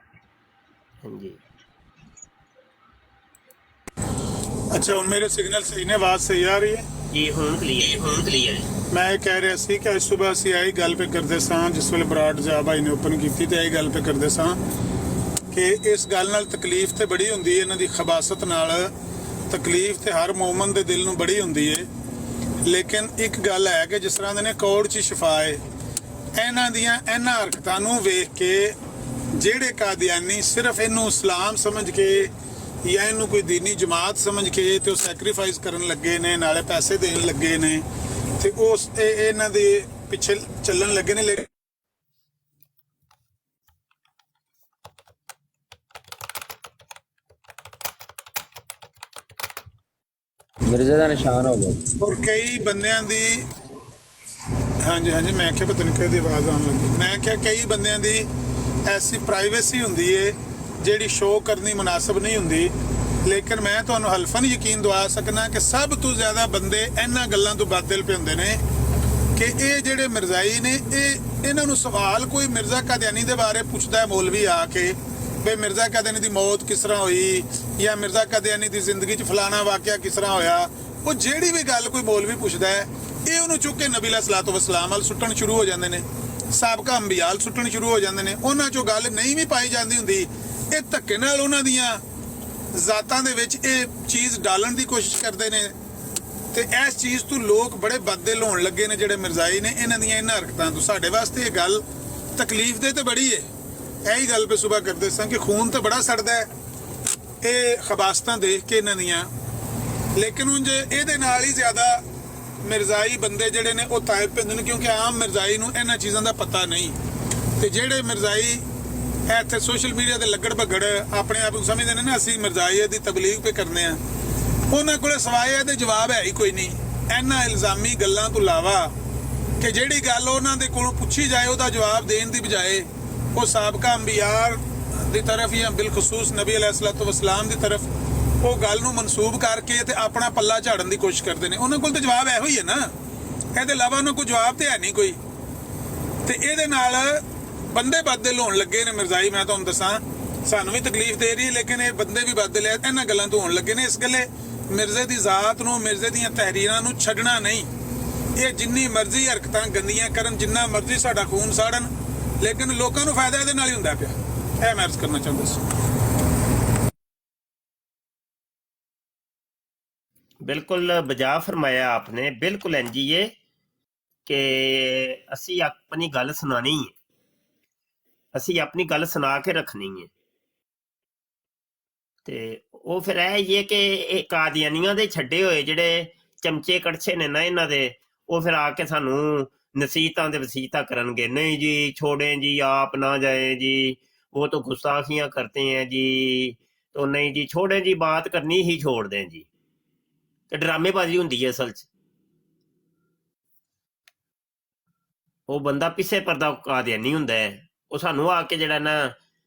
ਹਾਂਜੀ ਅੱਛਾ ਹੁਣ ਮੇਰੇ ਸਿਗਨਲ ਸਹੀ ਨੇ, ਆਵਾਜ਼ ਸਹੀ ਆ ਰਹੀ ਹੈ ਜੀ? ਹੁਣ ਕਲੀਅਰ ਮੈਂ ਇਹ ਕਹਿ ਰਿਹਾ ਸੀ ਕਿ ਅੱਜ ਸਵੇਰ ਅਸੀਂ ਆਹੀ ਗੱਲ ਪੇ ਕਰਦੇ ਸਾਂ ਜਿਸ ਵੇਲੇ ਬਰਾੜ ਜਾ ਭਾਈ ਨੇ ਓਪਨ ਕੀਤੀ ਤੇ ਆਹੀ ਗੱਲ ਪੇ ਕਰਦੇ ਸਾਂ ਕਿ ਇਸ ਗੱਲ ਨਾਲ ਤਕਲੀਫ ਤੇ ਬੜੀ ਹੁੰਦੀ ਹੈ, ਇਹਨਾਂ ਦੀ ਖਬਾਸਤ ਨਾਲ ਤਕਲੀਫ ਤੇ ਹਰ ਮੂਮਨ ਦੇ ਦਿਲ ਨੂੰ ਬੜੀ ਹੁੰਦੀ ਹੈ। ਲੇਕਿਨ ਇੱਕ ਗੱਲ ਹੈ ਕਿ ਜਿਸ ਤਰ੍ਹਾਂ ਦੇ ਨੇ ਕੌੜ 'ਚ ਸ਼ਿਫਾ ਹੈ, ਇਹਨਾਂ ਦੀਆਂ ਇਹਨਾਂ ਹਰਕਤਾਂ ਨੂੰ ਵੇਖ ਕੇ ਜਿਹੜੇ ਕਾਦੀਆਨੀ ਸਿਰਫ ਇਹਨੂੰ ਇਸਲਾਮ ਸਮਝ ਕੇ ਜਾਂ ਇਹਨੂੰ ਕੋਈ ਦੀਨੀ ਜਮਾਤ ਸਮਝ ਕੇ ਤੇ ਉਹ ਸੈਕਰੀਫਾਈਸ ਕਰਨ ਲੱਗੇ ਨੇ, ਨਾਲੇ ਪੈਸੇ ਦੇਣ ਲੱਗੇ ਨੇ ਤੇ ਉਸ ਇਹਨਾਂ ਦੇ ਪਿੱਛੇ ਚੱਲਣ ਲੱਗੇ ਨੇ। ਲੇਕਿਨ ਮਿਰਜ਼ੇ ਦਾ ਨਿਸ਼ਾਨ ਹੋ ਗਿਆ। ਔਰ ਕਈ ਬੰਦਿਆਂ ਦੀ ਹਾਂਜੀ ਮੈਂ ਕਿਹਾ ਪਤਾ ਨਹੀਂ ਕਿਹਦੀ ਆਵਾਜ਼ ਆਉਣ ਲੱਗੀ। ਮੈਂ ਕਿਹਾ ਕਈ ਬੰਦਿਆਂ ਦੀ ਐਸੀ ਪ੍ਰਾਈਵੇਸੀ ਹੁੰਦੀ ਏ ਜਿਹੜੀ ਸ਼ੋਅ ਕਰਨੀ ਮੁਨਾਸਬ ਨਹੀਂ ਹੁੰਦੀ। ਲੇਕਿਨ ਮੈਂ ਤੁਹਾਨੂੰ ਹਲਫਨ ਯਕੀਨ ਦਵਾ ਸਕਣਾ ਕਿ ਸਭ ਤੋਂ ਜ਼ਿਆਦਾ ਬੰਦੇ ਇਹਨਾਂ ਗੱਲਾਂ ਤੋਂ ਬਾਦਲ ਪਏ ਹੁੰਦੇ ਨੇ ਕਿ ਇਹ ਜਿਹੜੇ ਮਿਰਜ਼ਾਈ ਨੇ ਇਹਨਾਂ ਨੂੰ ਸਵਾਲ ਕੋਈ ਮਿਰਜ਼ਾ ਕਾਦੀਆਨੀ ਦੇ ਬਾਰੇ ਪੁੱਛਦਾ ਹੈ ਮੌਲਵੀ ਆ ਕੇ ਵੀ ਮਿਰਜ਼ਾ ਕਾਦੀਆਨੀ ਦੀ ਮੌਤ ਕਿਸ ਤਰ੍ਹਾਂ ਹੋਈ ਜਾਂ ਮਿਰਜ਼ਾ ਕਾਦੀਆਨੀ ਦੀ ਜ਼ਿੰਦਗੀ 'ਚ ਫਲਾਣਾ ਵਾਕਿਆ ਕਿਸ ਤਰ੍ਹਾਂ ਹੋਇਆ, ਉਹ ਜਿਹੜੀ ਵੀ ਗੱਲ ਕੋਈ ਮੌਲਵੀ ਪੁੱਛਦਾ ਹੈ ਇਹ ਉਹਨੂੰ ਚੁੱਕ ਕੇ ਨਬੀ ਅਲੈਹਿਸਸਲਾਤੁ ਵਸਸਲਾਮ ਵੱਲ ਸੁੱਟਣ ਸ਼ੁਰੂ ਹੋ ਜਾਂਦੇ ਨੇ, ਸਾਬਕਾ ਅੰਬੀਆ ਵੱਲ ਸੁੱਟਣ ਸ਼ੁਰੂ ਹੋ ਜਾਂਦੇ ਨੇ। ਉਹਨਾਂ 'ਚੋਂ ਗੱਲ ਨਹੀਂ ਵੀ ਪਾਈ ਜਾਂਦੀ ਹੁੰਦੀ, ਇਹ ਧੱਕੇ ਨਾਲ ਉਹਨਾਂ ਦੀਆਂ ਜ਼ਾਤਾਂ ਦੇ ਵਿੱਚ ਇਹ ਚੀਜ਼ ਡਾਲਣ ਦੀ ਕੋਸ਼ਿਸ਼ ਕਰਦੇ ਨੇ ਤੇ ਇਸ ਚੀਜ਼ ਤੋਂ ਲੋਕ ਬੜੇ ਬਦਦਿਲ ਹੋਣ ਲੱਗੇ ਨੇ ਜਿਹੜੇ ਮਿਰਜ਼ਾਈ ਨੇ ਇਹਨਾਂ ਦੀਆਂ ਇਹਨਾਂ ਹਰਕਤਾਂ ਤੋਂ। ਸਾਡੇ ਵਾਸਤੇ ਇਹ ਗੱਲ ਤਕਲੀਫ ਦੇ ਤੇ ਬੜੀ ਹੈ। ਇਹੀ ਗੱਲ ਪੇ ਸੁਬਾ ਕਰਦੇ ਸਾਂ ਕਿ ਖੂਨ ਤਾਂ ਬੜਾ ਸੜਦਾ ਹੈ ਇਹ ਖਬਾਸਤਾਂ ਦੇਖ ਕੇ ਇਹਨਾਂ ਦੀਆਂ। ਲੇਕਿਨ ਉਂਝ ਇਹਦੇ ਨਾਲ ਹੀ ਜ਼ਿਆਦਾ ਮਿਰਜ਼ਾਈ ਬੰਦੇ ਜਿਹੜੇ ਨੇ ਉਹ ਤਾਇਬ ਪੈਂਦੇ ਨੇ ਕਿਉਂਕਿ ਆਮ ਮਿਰਜ਼ਾਈ ਨੂੰ ਇਹਨਾਂ ਚੀਜ਼ਾਂ ਦਾ ਪਤਾ ਨਹੀਂ। ਤੇ ਜਿਹੜੇ ਮਿਰਜ਼ਾਈ ਇੱਥੇ ਸੋਸ਼ਲ ਮੀਡੀਆ ਤੇ ਲੱਗੜ ਭਗੜ ਆਪਣੇ ਆਪ ਨੂੰ ਸਮਝਦੇ ਨੇ ਨਾ ਅਸੀਂ ਮਿਰਜ਼ਾਈਅਤ ਦੀ ਤਬਲੀਗ ਪੇ ਕਰਨੇ ਆ, ਉਹਨਾਂ ਕੋਲੇ ਸਵਾਏ ਇਹਦੇ ਜਵਾਬ ਹੈ ਹੀ ਕੋਈ ਨਹੀਂ। ਇਹਨਾਂ ਇਲਜ਼ਾਮੀ ਗੱਲਾਂ ਤੋਂ ਇਲਾਵਾ ਕਿ ਜਿਹੜੀ ਗੱਲ ਉਹਨਾਂ ਦੇ ਕੋਲੋਂ ਪੁੱਛੀ ਜਾਏ ਉਹਦਾ ਜਵਾਬ ਦੇਣ ਦੀ ਬਜਾਏ ਉਹ ਸਾਬਕਾ ਅੰਬੀਆ ਦੀ ਤਰਫ ਜਾਂ ਬਿਲਖਸੂਸ ਨਬੀ ਅਲੈਹਿਸਸਲਾਤੁ ਵਸਸਲਾਮ ਦੀ ਤਰਫ ਉਹ ਗੱਲ ਨੂੰ ਮਨਸੂਬ ਕਰਕੇ ਤੇ ਆਪਣਾ ਪੱਲਾ ਝਾੜਨ ਦੀ ਕੋਸ਼ਿਸ਼ ਕਰਦੇ ਨੇ। ਉਹਨਾਂ ਕੋਲ ਤਾਂ ਜਵਾਬ ਇਹੋ ਹੀ ਹੈ ਨਾ, ਇਹਦੇ ਇਲਾਵਾ ਉਹਨਾਂ ਕੋਲ ਜਵਾਬ ਤੇ ਹੈ ਨਹੀਂ ਕੋਈ। ਤੇ ਇਹਦੇ ਨਾਲ ਬੰਦੇ ਬਦਦਿਲ ਹੋਣ ਲੱਗੇ ਨੇ ਮਿਰਜ਼ਾਈ। ਮੈਂ ਤੁਹਾਨੂੰ ਦੱਸਾਂ ਸਾਨੂੰ ਵੀ ਤਕਲੀਫ ਦੇ ਰਹੀ ਲੇਕਿਨ ਇਹ ਬੰਦੇ ਵੀ ਬਦਦਿਲ ਇਹਨਾਂ ਗੱਲਾਂ ਤੋਂ ਹੋਣ ਲੱਗੇ ਨੇ। ਇਸ ਗੱਲੇ ਮਿਰਜ਼ੇ ਦੀ ਜ਼ਾਤ ਨੂੰ, ਮਿਰਜ਼ੇ ਦੀਆਂ ਤਹਿਰੀਰਾਂ ਨੂੰ ਛੱਡਣਾ ਨਹੀਂ। ਇਹ ਜਿੰਨੀ ਮਰਜ਼ੀ ਹਰਕਤਾਂ ਗੰਦੀਆਂ ਕਰਨ, ਜਿੰਨਾ ਮਰਜ਼ੀ ਸਾਡਾ ਖੂਨ ਸਾੜਨ, ਲੇਕਿਨ ਲੋਕਾਂ ਨੂੰ ਫਾਇਦਾ ਇਹਦੇ ਨਾਲ ਹੀ ਹੁੰਦਾ ਪਿਆ। ਇਹ ਮੈਂ ਅਰਜ਼ ਕਰਨਾ ਚਾਹੁੰਦਾ ਸੀ। ਬਿਲਕੁਲ ਬਜਾ ਫਰਮਾਇਆ ਆਪਨੇ। ਬਿਲਕੁਲ ਇੰਜੀ ਹੈ ਕਿ ਅਸੀਂ ਆਪਣੀ ਗੱਲ ਸੁਣਾਣੀ ਹੈ ਅਸੀਂ ਆਪਣੀ ਗੱਲ ਸੁਣਾ ਕੇ ਰੱਖਣੀ ਹੈ। ਤੇ ਉਹ ਫਿਰ ਇਹ ਕਿ ਇਹ ਕਾਦੀਆਨੀਆਂ ਦੇ ਛੱਡੇ ਹੋਏ ਜਿਹੜੇ ਚਮਚੇ ਕੜਛੇ ਨੇ ਨਾ ਇਹਨਾਂ ਦੇ, ਉਹ ਫਿਰ ਆ ਕੇ ਸਾਨੂੰ ਨਸੀਹਤਾਂ ਦੇ ਵਸੀਹਤਾਂ ਕਰਨਗੇ, ਨਹੀਂ ਜੀ छोड़े जी आप ना जाए जी, वो तो गुस्ताखियां करते हैं जी, तो नहीं जी छोड़े जी, बात करनी ही छोड़ दें जी। ਤੇ ਡਰਾਮੇਬਾਜ਼ੀ ਹੁੰਦੀ ਹੈ ਅਸਲ 'ਚ। ਉਹ ਬੰਦਾ ਪਿੱਛੇ ਪਰਦਾ ਕਾਦੀਆਨੀ ਹੁੰਦਾ ਹੈ, ਉਹ ਸਾਨੂੰ ਆ ਕੇ ਜਿਹੜਾ ਨਾ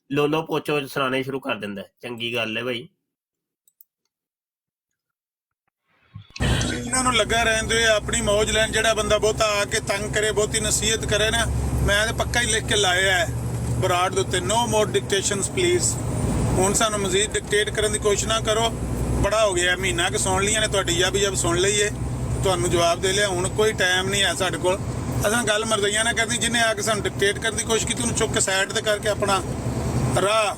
ਲੋਲੋ ਪੋਚੋ ਸੁਣਾਣੇ ਸ਼ੁਰੂ ਕਰ ਦਿੰਦਾ। ਚੰਗੀ ਗੱਲ ਹੈ ਭਾਈ। ਇਹਨਾਂ ਨੂੰ ਲੱਗਾ ਰਹਿੰਦੇ ਆਪਣੀ ਮੌਜ ਲੈਣ। ਜਿਹੜਾ ਬੰਦਾ ਬਹੁਤਾ ਆ ਕੇ ਤੰਗ ਕਰੇ, ਬਹੁਤੀ ਨਸੀਹਤ ਕਰੇ ਨਾ, ਮੈਂ ਤਾਂ ਪੱਕਾ ਹੀ ਲਿਖ ਕੇ ਲਾਇਆ ਹੈ ਬਰਾੜ ਦੇ ਉੱਤੇ, ਨੋ ਮੋਰ ਡਿਕਟੇਸ਼ਨਸ ਪਲੀਜ਼। ਹੁਣ ਸਾਨੂੰ ਮਜ਼ੀਦ ਡਿਕਟੇਟ ਕਰਨ ਦੀ ਕੋਸ਼ਿਸ਼ ਨਾ ਕਰੋ। ਬੜਾ ਹੋ ਗਿਆ, ਮਹੀਨਾ ਕਿ ਸੁਣ ਲਈਆਂ ਨੇ ਤੁਹਾਡੀ ਜਬ ਸੁਣ ਲਈਏ, ਤੁਹਾਨੂੰ ਜਵਾਬ ਦੇ ਲਿਆ। ਹੁਣ ਕੋਈ ਟਾਈਮ ਨਹੀਂ ਹੈ ਸਾਡੇ ਕੋਲ। ਅਸਾਂ ਗੱਲ ਮਰਜ਼ਈਆਂ ਨਾ ਕਰਨੀ। ਜਿਹਨੇ ਆ ਕੇ ਸਾਨੂੰ ਡਿਕਟੇਟ ਕਰਨ ਦੀ ਕੋਸ਼ਿਸ਼ ਕੀਤੀ ਉਹਨੂੰ ਚੁੱਕ ਕੇ ਸਾਈਡ ਤੇ ਕਰਕੇ ਆਪਣਾ ਰਾਹ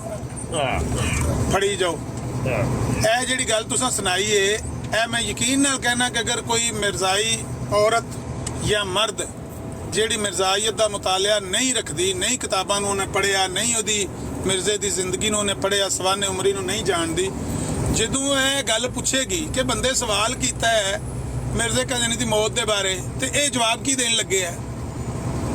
ਫੜੀ ਜਾਓ। ਇਹ ਜਿਹੜੀ ਗੱਲ ਤੁਸੀਂ ਸੁਣਾਈ ਏ, ਇਹ ਮੈਂ ਯਕੀਨ ਨਾਲ ਕਹਿਣਾ ਕਿ ਅਗਰ ਕੋਈ ਮਿਰਜ਼ਾਈ ਔਰਤ ਜਾਂ ਮਰਦ ਜਿਹੜੀ ਮਿਰਜ਼ਾਈਅਤ ਦਾ ਮੁਤਾਲਿਆ ਨਹੀਂ ਰੱਖਦੀ, ਨਹੀਂ ਕਿਤਾਬਾਂ ਨੂੰ ਉਹਨੇ ਪੜ੍ਹਿਆ, ਨਹੀਂ ਉਹਦੀ ਮਿਰਜ਼ੇ ਦੀ ਜ਼ਿੰਦਗੀ ਨੂੰ ਉਹਨੇ ਪੜ੍ਹਿਆ, ਸਵਾਨੇ ਉਮਰੀ ਨੂੰ ਨਹੀਂ ਜਾਣਦੀ, ਜਦੋਂ ਇਹ ਗੱਲ ਪੁੱਛੇਗੀ ਕਿ ਬੰਦੇ ਸਵਾਲ ਕੀਤਾ ਹੈ ਮਿਰਜ਼ੇ ਕਾਦੀਆਨੀ ਦੀ ਮੌਤ ਦੇ ਬਾਰੇ, ਤੇ ਇਹ ਜਵਾਬ ਕੀ ਦੇਣ ਲੱਗੇ ਹੈ?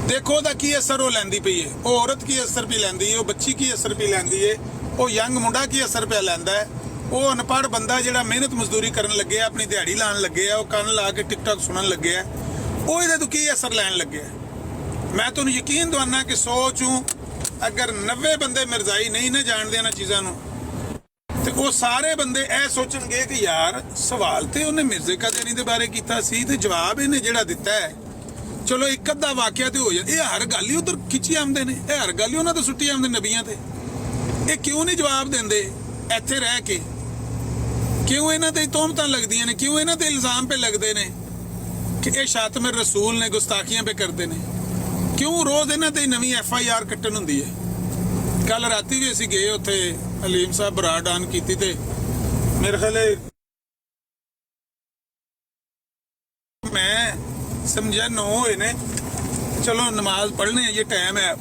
ਦੇਖੋ ਉਹਦਾ ਕੀ ਅਸਰ ਉਹ ਲੈਂਦੀ ਪਈ ਹੈ। ਉਹ ਔਰਤ ਕੀ ਅਸਰ ਪਈ ਲੈਂਦੀ ਹੈ, ਉਹ ਬੱਚੀ ਕੀ ਅਸਰ ਪਈ ਲੈਂਦੀ ਹੈ, ਉਹ ਯੰਗ ਮੁੰਡਾ ਕੀ ਅਸਰ ਪਿਆ ਲੈਂਦਾ ਹੈ, ਉਹ ਅਨਪੜ੍ਹ ਬੰਦਾ ਜਿਹੜਾ ਮਿਹਨਤ ਮਜ਼ਦੂਰੀ ਕਰਨ ਲੱਗੇ, ਆਪਣੀ ਦਿਹਾੜੀ ਲਾਉਣ ਲੱਗੇ ਆ, ਉਹ ਕੰਨ ਲਾ ਕੇ ਟਿਕਟੌਕ ਸੁਣਨ ਲੱਗੇ ਆ, ਉਹ ਇਹਦੇ ਤੋਂ ਕੀ ਅਸਰ ਲੈਣ ਲੱਗੇ ਆ? ਮੈਂ ਤੁਹਾਨੂੰ ਯਕੀਨ ਦਵਾਨਾ ਕਿ 100 ਚੋਂ ਅਗਰ 90 ਬੰਦੇ ਮਿਰਜ਼ਾਈ ਨਹੀਂ ਨਾ ਜਾਣਦੇ ਇਹਨਾਂ ਚੀਜ਼ਾਂ ਨੂੰ, ਤੇ ਉਹ ਸਾਰੇ ਬੰਦੇ ਇਹ ਸੋਚਣਗੇ ਕਿ ਯਾਰ ਸਵਾਲ ਤੇ ਉਹਨੇ ਮਿਰਜ਼ੇ ਕਾਦੀਆਨੀ ਦੇ ਬਾਰੇ ਕੀਤਾ ਸੀ ਤੇ ਜਵਾਬ ਇਹਨੇ ਜਿਹੜਾ ਦਿੱਤਾ ਹੈ, ਚਲੋ ਇੱਕ ਅੱਧਾ ਵਾਕਿਆ ਤੇ ਹੋ ਜਾ। ਇਹ ਹਰ ਗੱਲ ਹੀ ਉਧਰ ਖਿੱਚੀ ਆਉਂਦੇ ਨੇ, ਇਹ ਹਰ ਗੱਲ ਹੀ ਉਹਨਾਂ ਤੋਂ ਸੁੱਟੀ ਆਉਂਦੇ ਨਬੀਆਂ ਤੇ। ਇਹ ਕਿਉਂ ਨਹੀਂ ਜਵਾਬ ਦਿੰਦੇ ਇੱਥੇ ਰਹਿ ਕੇ? ਕਿਉਂ ਇਹਨਾਂ ਤੇ ਤੋਹਮਤਾਂ ਲੱਗਦੀਆਂ ਨੇ? ਕਿਉਂ ਇਹਨਾਂ ਤੇ ਇਲਜ਼ਾਮ ਪੇ ਲੱਗਦੇ ਨੇ ਕਿ ਇਹ ਸ਼ਾਤਮੇ ਰਸੂਲ ਨੇ, ਗੁਸਤਾਖੀਆਂ ਪੇ ਕਰਦੇ ਨੇ? ਕਿਉਂ ਰੋਜ਼ ਇਹਨਾਂ ਤੇ ਨਵੀਂ FIR ਕੱਟਣ ਹੁੰਦੀ ਹੈ? ਕੱਲ ਰਾਤੀ ਵੀ ਅਸੀਂ ਗਏ ਉੱਥੇ, ਹਲੀਮ ਸਾਹਿਬ ਬਰਾੜ ਆਨ ਕੀਤੀ ਤੇ ਮੇਰੇ ਖਿਆਲ ਮੈਂ ਸਮਝਿਆ 9 ਹੋਏ ਨੇ, ਚਲੋ ਨਮਾਜ਼ ਪੜ੍ਹਨੇ ਇਹ ਟਾਈਮ ਹੈ।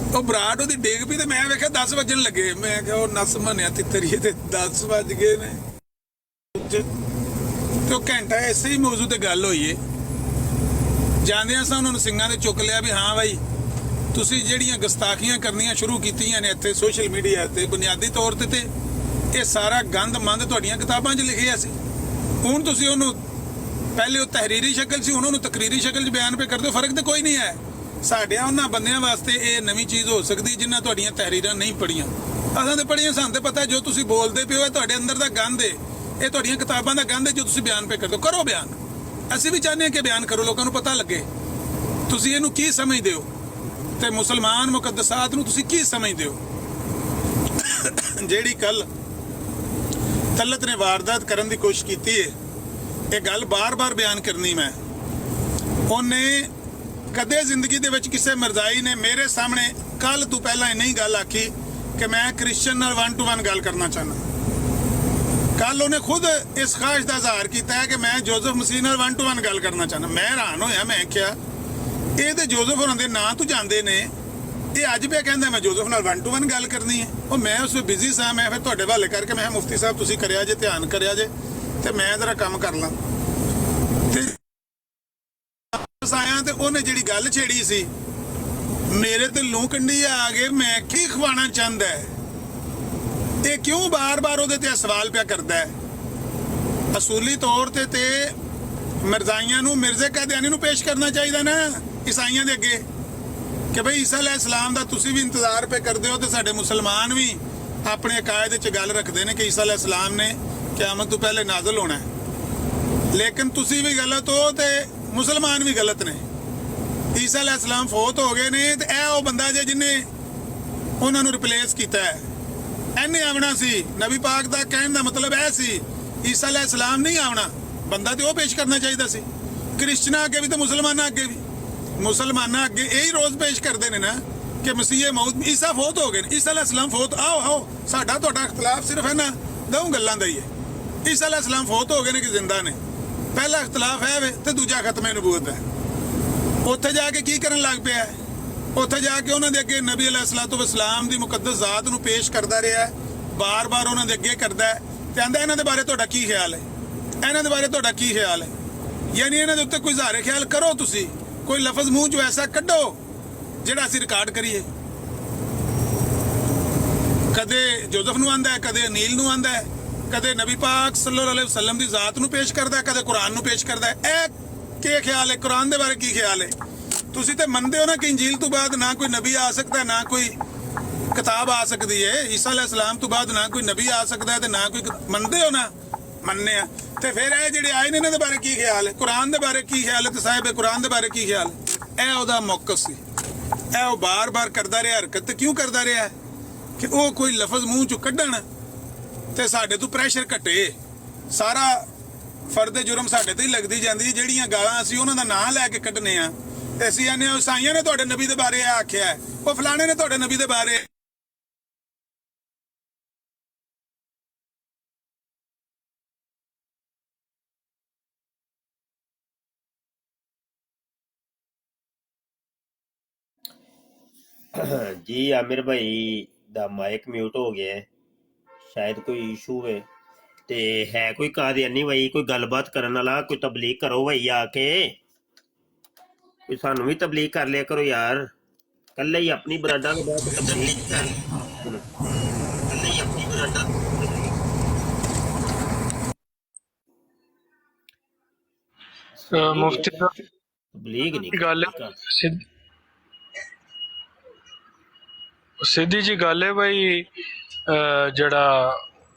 ਉਹ ਬਰਾੜ ਉਹਦੀ ਡੇਗ ਪਈ ਤੇ ਮੈਂ ਵੇਖਿਆ 10 ਵੱਜਣ ਲੱਗੇ। ਮੈਂ ਕਿਹਾ ਉਹ ਨਸ ਮੰਨਿਆ ਤਿੱਤਰੀਏ ਤੇ 10 ਵੱਜ ਗਏ ਨੇ। ਤੇ ਉਹ ਘੰਟਾ ਐਸੇ ਹੀ ਮੌਜੂ ਤੇ ਗੱਲ ਹੋਈ ਏ। ਜਾਂਦਿਆਂ ਸਾਂ ਉਹਨਾਂ ਨੂੰ ਸਿੰਘਾਂ ਦੇ ਚੁੱਕ ਲਿਆ ਵੀ ਹਾਂ ਬਾਈ ਤੁਸੀਂ ਜਿਹੜੀਆਂ ਗੁਸਤਾਖੀਆਂ ਕਰਨੀਆਂ ਸ਼ੁਰੂ ਕੀਤੀਆਂ ਨੇ ਇੱਥੇ ਸੋਸ਼ਲ ਮੀਡੀਆ ਤੇ, ਬੁਨਿਆਦੀ ਤੌਰ ਤੇ ਇਹ ਸਾਰਾ ਗੰਦ ਮੰਦ ਤੁਹਾਡੀਆਂ ਕਿਤਾਬਾਂ 'ਚ ਲਿਖਿਆ ਸੀ। ਹੁਣ ਤੁਸੀਂ ਉਹਨੂੰ ਪਹਿਲੇ ਉਹ ਤਹਿਰੀਰੀ ਸ਼ਕਲ ਸੀ, ਹੁਣ ਉਹਨੂੰ ਤਕਰੀਰੀ ਸ਼ਕਲ 'ਚ ਬਿਆਨ ਪੇ ਕਰ ਦਿਓ। ਫਰਕ ਤੇ ਕੋਈ ਨਹੀਂ ਹੈ। ਸਾਡਿਆਂ ਉਹਨਾਂ ਬੰਦਿਆਂ ਵਾਸਤੇ ਇਹ ਨਵੀਂ ਚੀਜ਼ ਹੋ ਸਕਦੀ ਜਿਨ੍ਹਾਂ ਤੁਹਾਡੀਆਂ ਤਹਿਰੀਰਾਂ ਨਹੀਂ ਪੜ੍ਹੀਆਂ। ਅਸਾਂ ਤੇ ਪੜ੍ਹੀਆਂ, ਸਾਨੂੰ ਤੇ ਪਤਾ ਜੋ ਤੁਸੀਂ ਬੋਲਦੇ ਪਿਓ ਇਹ ਤੁਹਾਡੇ ਅੰਦਰ ਦਾ ਗੰਦ ਹੈ, ਇਹ ਤੁਹਾਡੀਆਂ ਕਿਤਾਬਾਂ ਦਾ ਗੰਦ ਹੈ ਜੋ ਤੁਸੀਂ ਬਿਆਨ ਪੇ ਕਰ ਦਿਓ। ਕਰੋ ਬਿਆਨ, ਅਸੀਂ ਵੀ ਚਾਹੁੰਦੇ ਹਾਂ ਕਿ ਬਿਆਨ ਕਰੋ, ਲੋਕਾਂ ਨੂੰ ਪਤਾ ਲੱਗੇ ਤੁਸੀਂ ਇਹਨੂੰ ਕੀ ਸਮਝਦੇ ਹੋ ਤੇ ਮੁਸਲਮਾਨ ਮੁਕੱਦਸਾਤ ਨੂੰ ਤੁਸੀਂ ਕੀ ਸਮਝਦੇ ਹੋ। ਜਿਹੜੀ ਕੱਲ ਤਲਤ ਨੇ ਵਾਰਦਾਤ ਕਰਨ ਦੀ ਕੋਸ਼ਿਸ਼ ਕੀਤੀ ਹੈ, ਇਹ ਗੱਲ ਬਾਰ-ਬਾਰ ਬਿਆਨ ਕਰਨੀ ਮੈਂ, ਉਹਨੇ ਕਦੇ ਜ਼ਿੰਦਗੀ ਦੇ ਵਿੱਚ ਕਿਸੇ ਮਿਰਜ਼ਾਈ ਨੇ ਮੇਰੇ ਸਾਹਮਣੇ ਕੱਲ ਤੋਂ ਪਹਿਲਾਂ ਇਹ ਨਹੀਂ ਗੱਲ ਆਖੀ ਕਿ ਮੈਂ ਕ੍ਰਿਸਚਨ ਨਾਲ 1 to 1 ਗੱਲ ਕਰਨਾ ਚਾਹੁੰਦਾ। ਕੱਲ ਉਹਨੇ ਖੁਦ ਇਸ ਖਾਹਿਸ਼ ਦਾ ਇਜ਼ਹਾਰ ਕੀਤਾ ਹੈ ਕਿ ਮੈਂ ਜੋਜ਼ਫ ਮਸੀਹ ਨਾਲ 1 to 1 ਗੱਲ ਕਰਨਾ ਚਾਹੁੰਦਾ। ਮੈਂ ਹੈਰਾਨ ਹੋਇਆ, ਮੈਂ ਕਿਹਾ ਇਹ ਤੇ ਜੋਜ਼ਫ ਹੋਰਾਂ ਦੇ ਨਾਂ ਤੋਂ ਜਾਂਦੇ ਨੇ, ਇਹ ਅੱਜ ਪਿਆ ਕਹਿੰਦਾ ਮੈਂ ਜੋਜ਼ਫ ਨਾਲ 1 to 1 ਗੱਲ ਕਰਨੀ ਹੈ। ਉਹ ਮੈਂ ਉਸ ਵੇਲੇ ਬਿਜ਼ੀ ਸਾਂ, ਮੈਂ ਫਿਰ ਤੁਹਾਡੇ ਹਵਾਲੇ ਕਰਕੇ ਮੈਂ ਮੁਫਤੀ ਸਾਹਿਬ ਤੁਸੀਂ ਕਰਿਆ ਜੇ, ਧਿਆਨ ਕਰਿਆ ਜੇ ਤੇ ਮੈਂ ਜ਼ਰਾ ਕੰਮ ਕਰ ਲਾਂ। ਤੇ ਆਇਆ ਤੇ ਉਹਨੇ ਜਿਹੜੀ ਗੱਲ ਛੇੜੀ ਸੀ ਮੇਰੇ ਤੇ ਲੂੰ ਕੰਢੀ ਆ ਗਏ। ਮੈਂ ਕੀ ਖਵਾਣਾ ਚਾਹੁੰਦਾ ਹੈ? ਇਹ ਕਿਉਂ ਬਾਰ-ਬਾਰ ਉਹਦੇ ਤੇ ਸਵਾਲ ਪਿਆ ਕਰਦਾ ਹੈ? ਅਸੂਲੀ ਤੌਰ ਤੇ ਮਿਰਜ਼ਾਈਆਂ ਨੂੰ, ਮਿਰਜ਼ੇ ਕਾਦੀਆਨੀ ਨੂੰ ਪੇਸ਼ ਕਰਨਾ ਚਾਹੀਦਾ ਨਾ ਈਸਾਈਆਂ ਦੇ ਅੱਗੇ ਕਿ ਭਈ ਈਸਾ ਅਲੈਹਿਸਲਾਮ ਦਾ ਤੁਸੀਂ ਵੀ ਇੰਤਜ਼ਾਰ ਪੇ ਕਰਦੇ ਹੋ ਤੇ ਸਾਡੇ ਮੁਸਲਮਾਨ ਵੀ ਆਪਣੇ ਅਕਾਇਦ 'ਚ ਗੱਲ ਰੱਖਦੇ ਨੇ ਕਿ ਈਸਾ ਅਲੈਹਿਸਲਾਮ ਨੇ ਕਿਆਮਤ ਤੋਂ ਪਹਿਲੇ ਨਾਜ਼ਲ ਹੋਣਾ ਹੈ। ਲੇਕਿਨ ਤੁਸੀਂ ਵੀ ਗਲਤ ਹੋ ਤੇ ਮੁਸਲਮਾਨ ਵੀ ਗਲਤ ਨੇ। ਈਸਾ ਅਲੈਹਿਸਲਾਮ ਫੌਤ ਹੋ ਗਏ ਨੇ ਤੇ ਇਹ ਉਹ ਬੰਦਾ ਜੇ ਜਿਹਨੇ ਉਹਨਾਂ ਨੂੰ ਰਿਪਲੇਸ ਕੀਤਾ ਹੈ। ਇਹਨੇ ਆਉਣਾ ਸੀ। ਨਬੀ ਪਾਕ ਦਾ ਕਹਿਣ ਦਾ ਮਤਲਬ ਇਹ ਸੀ ਈਸਾ ਅਲੈਹਿਸਲਾਮ ਨਹੀਂ ਆਉਣਾ, ਬੰਦਾ ਤੇ ਉਹ ਪੇਸ਼ ਕਰਨਾ ਚਾਹੀਦਾ ਸੀ। ਕ੍ਰਿਸਚਨਾਂ ਅੱਗੇ ਵੀ ਤੇ ਮੁਸਲਮਾਨਾਂ ਅੱਗੇ ਵੀ, ਮੁਸਲਮਾਨਾਂ ਅੱਗੇ ਇਹੀ ਰੋਜ਼ ਪੇਸ਼ ਕਰਦੇ ਨੇ ਨਾ ਕਿ ਮਸੀਹ ਮੌਤ, ਈਸਾ ਫੌਤ ਹੋ ਗਏ ਨੇ, ਈਸਾ ਅਲੈਹਿਸਲਾਮ ਫੌਤ। ਆਓ ਸਾਡਾ ਤੁਹਾਡਾ ਇਖਤਲਾਫ ਸਿਰਫ ਹੈ ਨਾ ਦੋ ਗੱਲਾਂ ਦਾ ਹੀ ਹੈ। ਈਸਾ ਅਲੈਹਿਸਲਾਮ ਫੌਤ ਹੋ ਗਏ ਨੇ ਕਿ ਜ਼ਿੰਦਾ ਨੇ, ਪਹਿਲਾ ਇਖਤਲਾਫ ਹੈ ਵੇ ਤੇ ਦੂਜਾ ਖਤਮੇ ਨਬੂਵਤ ਹੈ। ਉੱਥੇ ਜਾ ਕੇ ਕੀ ਕਰਨ ਲੱਗ ਪਿਆ? ਉੱਥੇ ਜਾ ਕੇ ਉਹਨਾਂ ਦੇ ਅੱਗੇ ਨਬੀ ਅਲੈਹਿਸਸਲਾਤੁ ਵਸਲਾਮ ਦੀ ਮੁਕੱਦਸ ਜ਼ਾਤ ਨੂੰ ਪੇਸ਼ ਕਰਦਾ ਰਿਹਾ, ਬਾਰ-ਬਾਰ ਉਹਨਾਂ ਦੇ ਅੱਗੇ ਕਰਦਾ ਹੈ ਤੇ ਕਹਿੰਦਾ ਇਹਨਾਂ ਦੇ ਬਾਰੇ ਤੁਹਾਡਾ ਕੀ ਖਿਆਲ ਹੈ, ਇਹਨਾਂ ਦੇ ਬਾਰੇ ਤੁਹਾਡਾ ਕੀ ਖਿਆਲ ਹੈ। ਯਾਨੀ ਇਹਨਾਂ ਦੇ ਉੱਤੇ ਕੋਈ ਜ਼ਾਹਿਰ ਖਿਆਲ ਕਰੋ, ਤੁਸੀਂ ਕੋਈ ਲਫ਼ਜ਼ ਮੂੰਹ ਚੋਂ ਐਸਾ ਕੱਢੋ ਜਿਹੜਾ ਅਸੀਂ ਰਿਕਾਰਡ ਕਰੀਏ। ਕਦੇ ਜੋਜ਼ਫ ਨੂੰ ਆਂਦਾ ਹੈ, ਕਦੇ ਅਨੀਲ ਨੂੰ ਆਂਦਾ ਹੈ, ਕਦੇ ਨਬੀ ਪਾਕ ਸੱਲੱਲਾਹੁ ਅਲੈਹਿ ਵਸੱਲਮ ਦੀ ਜ਼ਾਤ ਨੂੰ ਪੇਸ਼ ਕਰਦਾ ਹੈ, ਕਦੇ ਕੁਰਾਨ ਨੂੰ ਪੇਸ਼ ਕਰਦਾ ਹੈ। ਇਹ ਕੀ ਖਿਆਲ ਹੈ, ਕੁਰਾਨ ਦੇ ਬਾਰੇ ਕੀ ਖਿਆਲ ਹੈ? ਤੁਸੀਂ ਤੇ ਮੰਨਦੇ ਹੋ ਨਾ ਕਿ ਇੰਜੀਲ ਤੋਂ ਬਾਅਦ ਨਾ ਕੋਈ ਨਬੀ ਆ ਸਕਦਾ, ਨਾ ਕੋਈ ਕਿਤਾਬ ਆ ਸਕਦੀ ਹੈ। ਈਸਾ ਅਲੈਹਿਸਸਲਾਮ ਤੋਂ ਬਾਅਦ ਨਾ ਕੋਈ ਨਬੀ ਆ ਸਕਦਾ ਹੈ ਤੇ ਨਾ ਕੋਈ ਮੰਨਦੇ ਹੋ ਨਾ? ਮੰਨਦੇ ਆ। ਤੇ ਫਿਰ ਇਹ ਜਿਹੜੇ ਆਏ ਨੇ ਇਹਨਾਂ ਦੇ ਬਾਰੇ ਕੀ ਖਿਆਲ ਹੈ, ਕੁਰਾਨ ਦੇ ਬਾਰੇ ਕੀ ਖਿਆਲ ਹੈ ਤੇ ਸਾਹਿਬ ਕੁਰਾਨ ਦੇ ਬਾਰੇ ਕੀ ਖਿਆਲ ਹੈ? ਇਹ ਉਹਦਾ ਮੌਕਫ ਸੀ। ਇਹ ਉਹ ਬਾਰ-ਬਾਰ ਕਰਦਾ ਰਿਹਾ ਹਰਕਤ। ਤੇ ਕਿਉਂ ਕਰਦਾ ਰਿਹਾ ਕਿ ਉਹ ਕੋਈ ਲਫ਼ਜ਼ ਮੂੰਹ ਚੋਂ ਕੱਢਣ ਤੇ ਸਾਡੇ ਤੋਂ ਪ੍ਰੈਸ਼ਰ ਘਟੇ। ਸਾਰਾ ਫਰਦ ਜੁਰਮ ਸਾਡੇ ਤੇ ਹੀ ਲੱਗਦੀ ਜਾਂਦੀ। ਜਿਹੜੀਆਂ ਗਾਲਾਂ ਅਸੀਂ ਉਹਨਾਂ ਦਾ ਨਾਂ ਲੈ ਕੇ ਕੱਢਨੇ ਆ ਤੇ ਅਸੀਂ ਆਨੇ ਈਸਾਈਆਂ ਨੇ ਤੁਹਾਡੇ ਨਬੀ ਦੇ ਬਾਰੇ ਇਹ ਆਖਿਆ, ਉਹ ਫਲਾਣੇ ਨੇ ਤੁਹਾਡੇ ਨਬੀ ਦੇ ਬਾਰੇ। ਜੀ ਆमिर भाई ਦਾ ਮਾਈਕ ਮਿਊਟ ਹੋ ਗਿਆ ਹੈ, ਸ਼ਾਇਦ ਕੋਈ ਇਸ਼ੂ ਹੈ। ਤੇ ਹੈ ਕੋਈ ਕਾਦੀਆਨੀ ਭਾਈ, ਕੋਈ ਗੱਲਬਾਤ ਕਰਨ ਵਾਲਾ, ਕੋਈ ਤਬਲੀਗ ਕਰੋ ਭਾਈ ਆ ਕੇ, ਕੋਈ ਸਾਨੂੰ ਵੀ ਤਬਲੀਗ ਕਰ ਲਿਆ ਕਰੋ ਯਾਰ। ਕੱਲੇ ਹੀ ਆਪਣੀ ਬਰਾਡਾ ਦੇ ਬਾਅਦ ਤਬਲੀਗ ਕਰ, ਕੱਲੇ ਹੀ ਆਪਣੀ ਬਰਾਡਾ ਮੁਫਤੀ ਤਬਲੀਗ ਨਹੀਂ ਗੱਲ ਸਿੱਧੀ ਜੀ ਗੱਲ ਹੈ ਭਾਈ। ਜਿਹੜਾ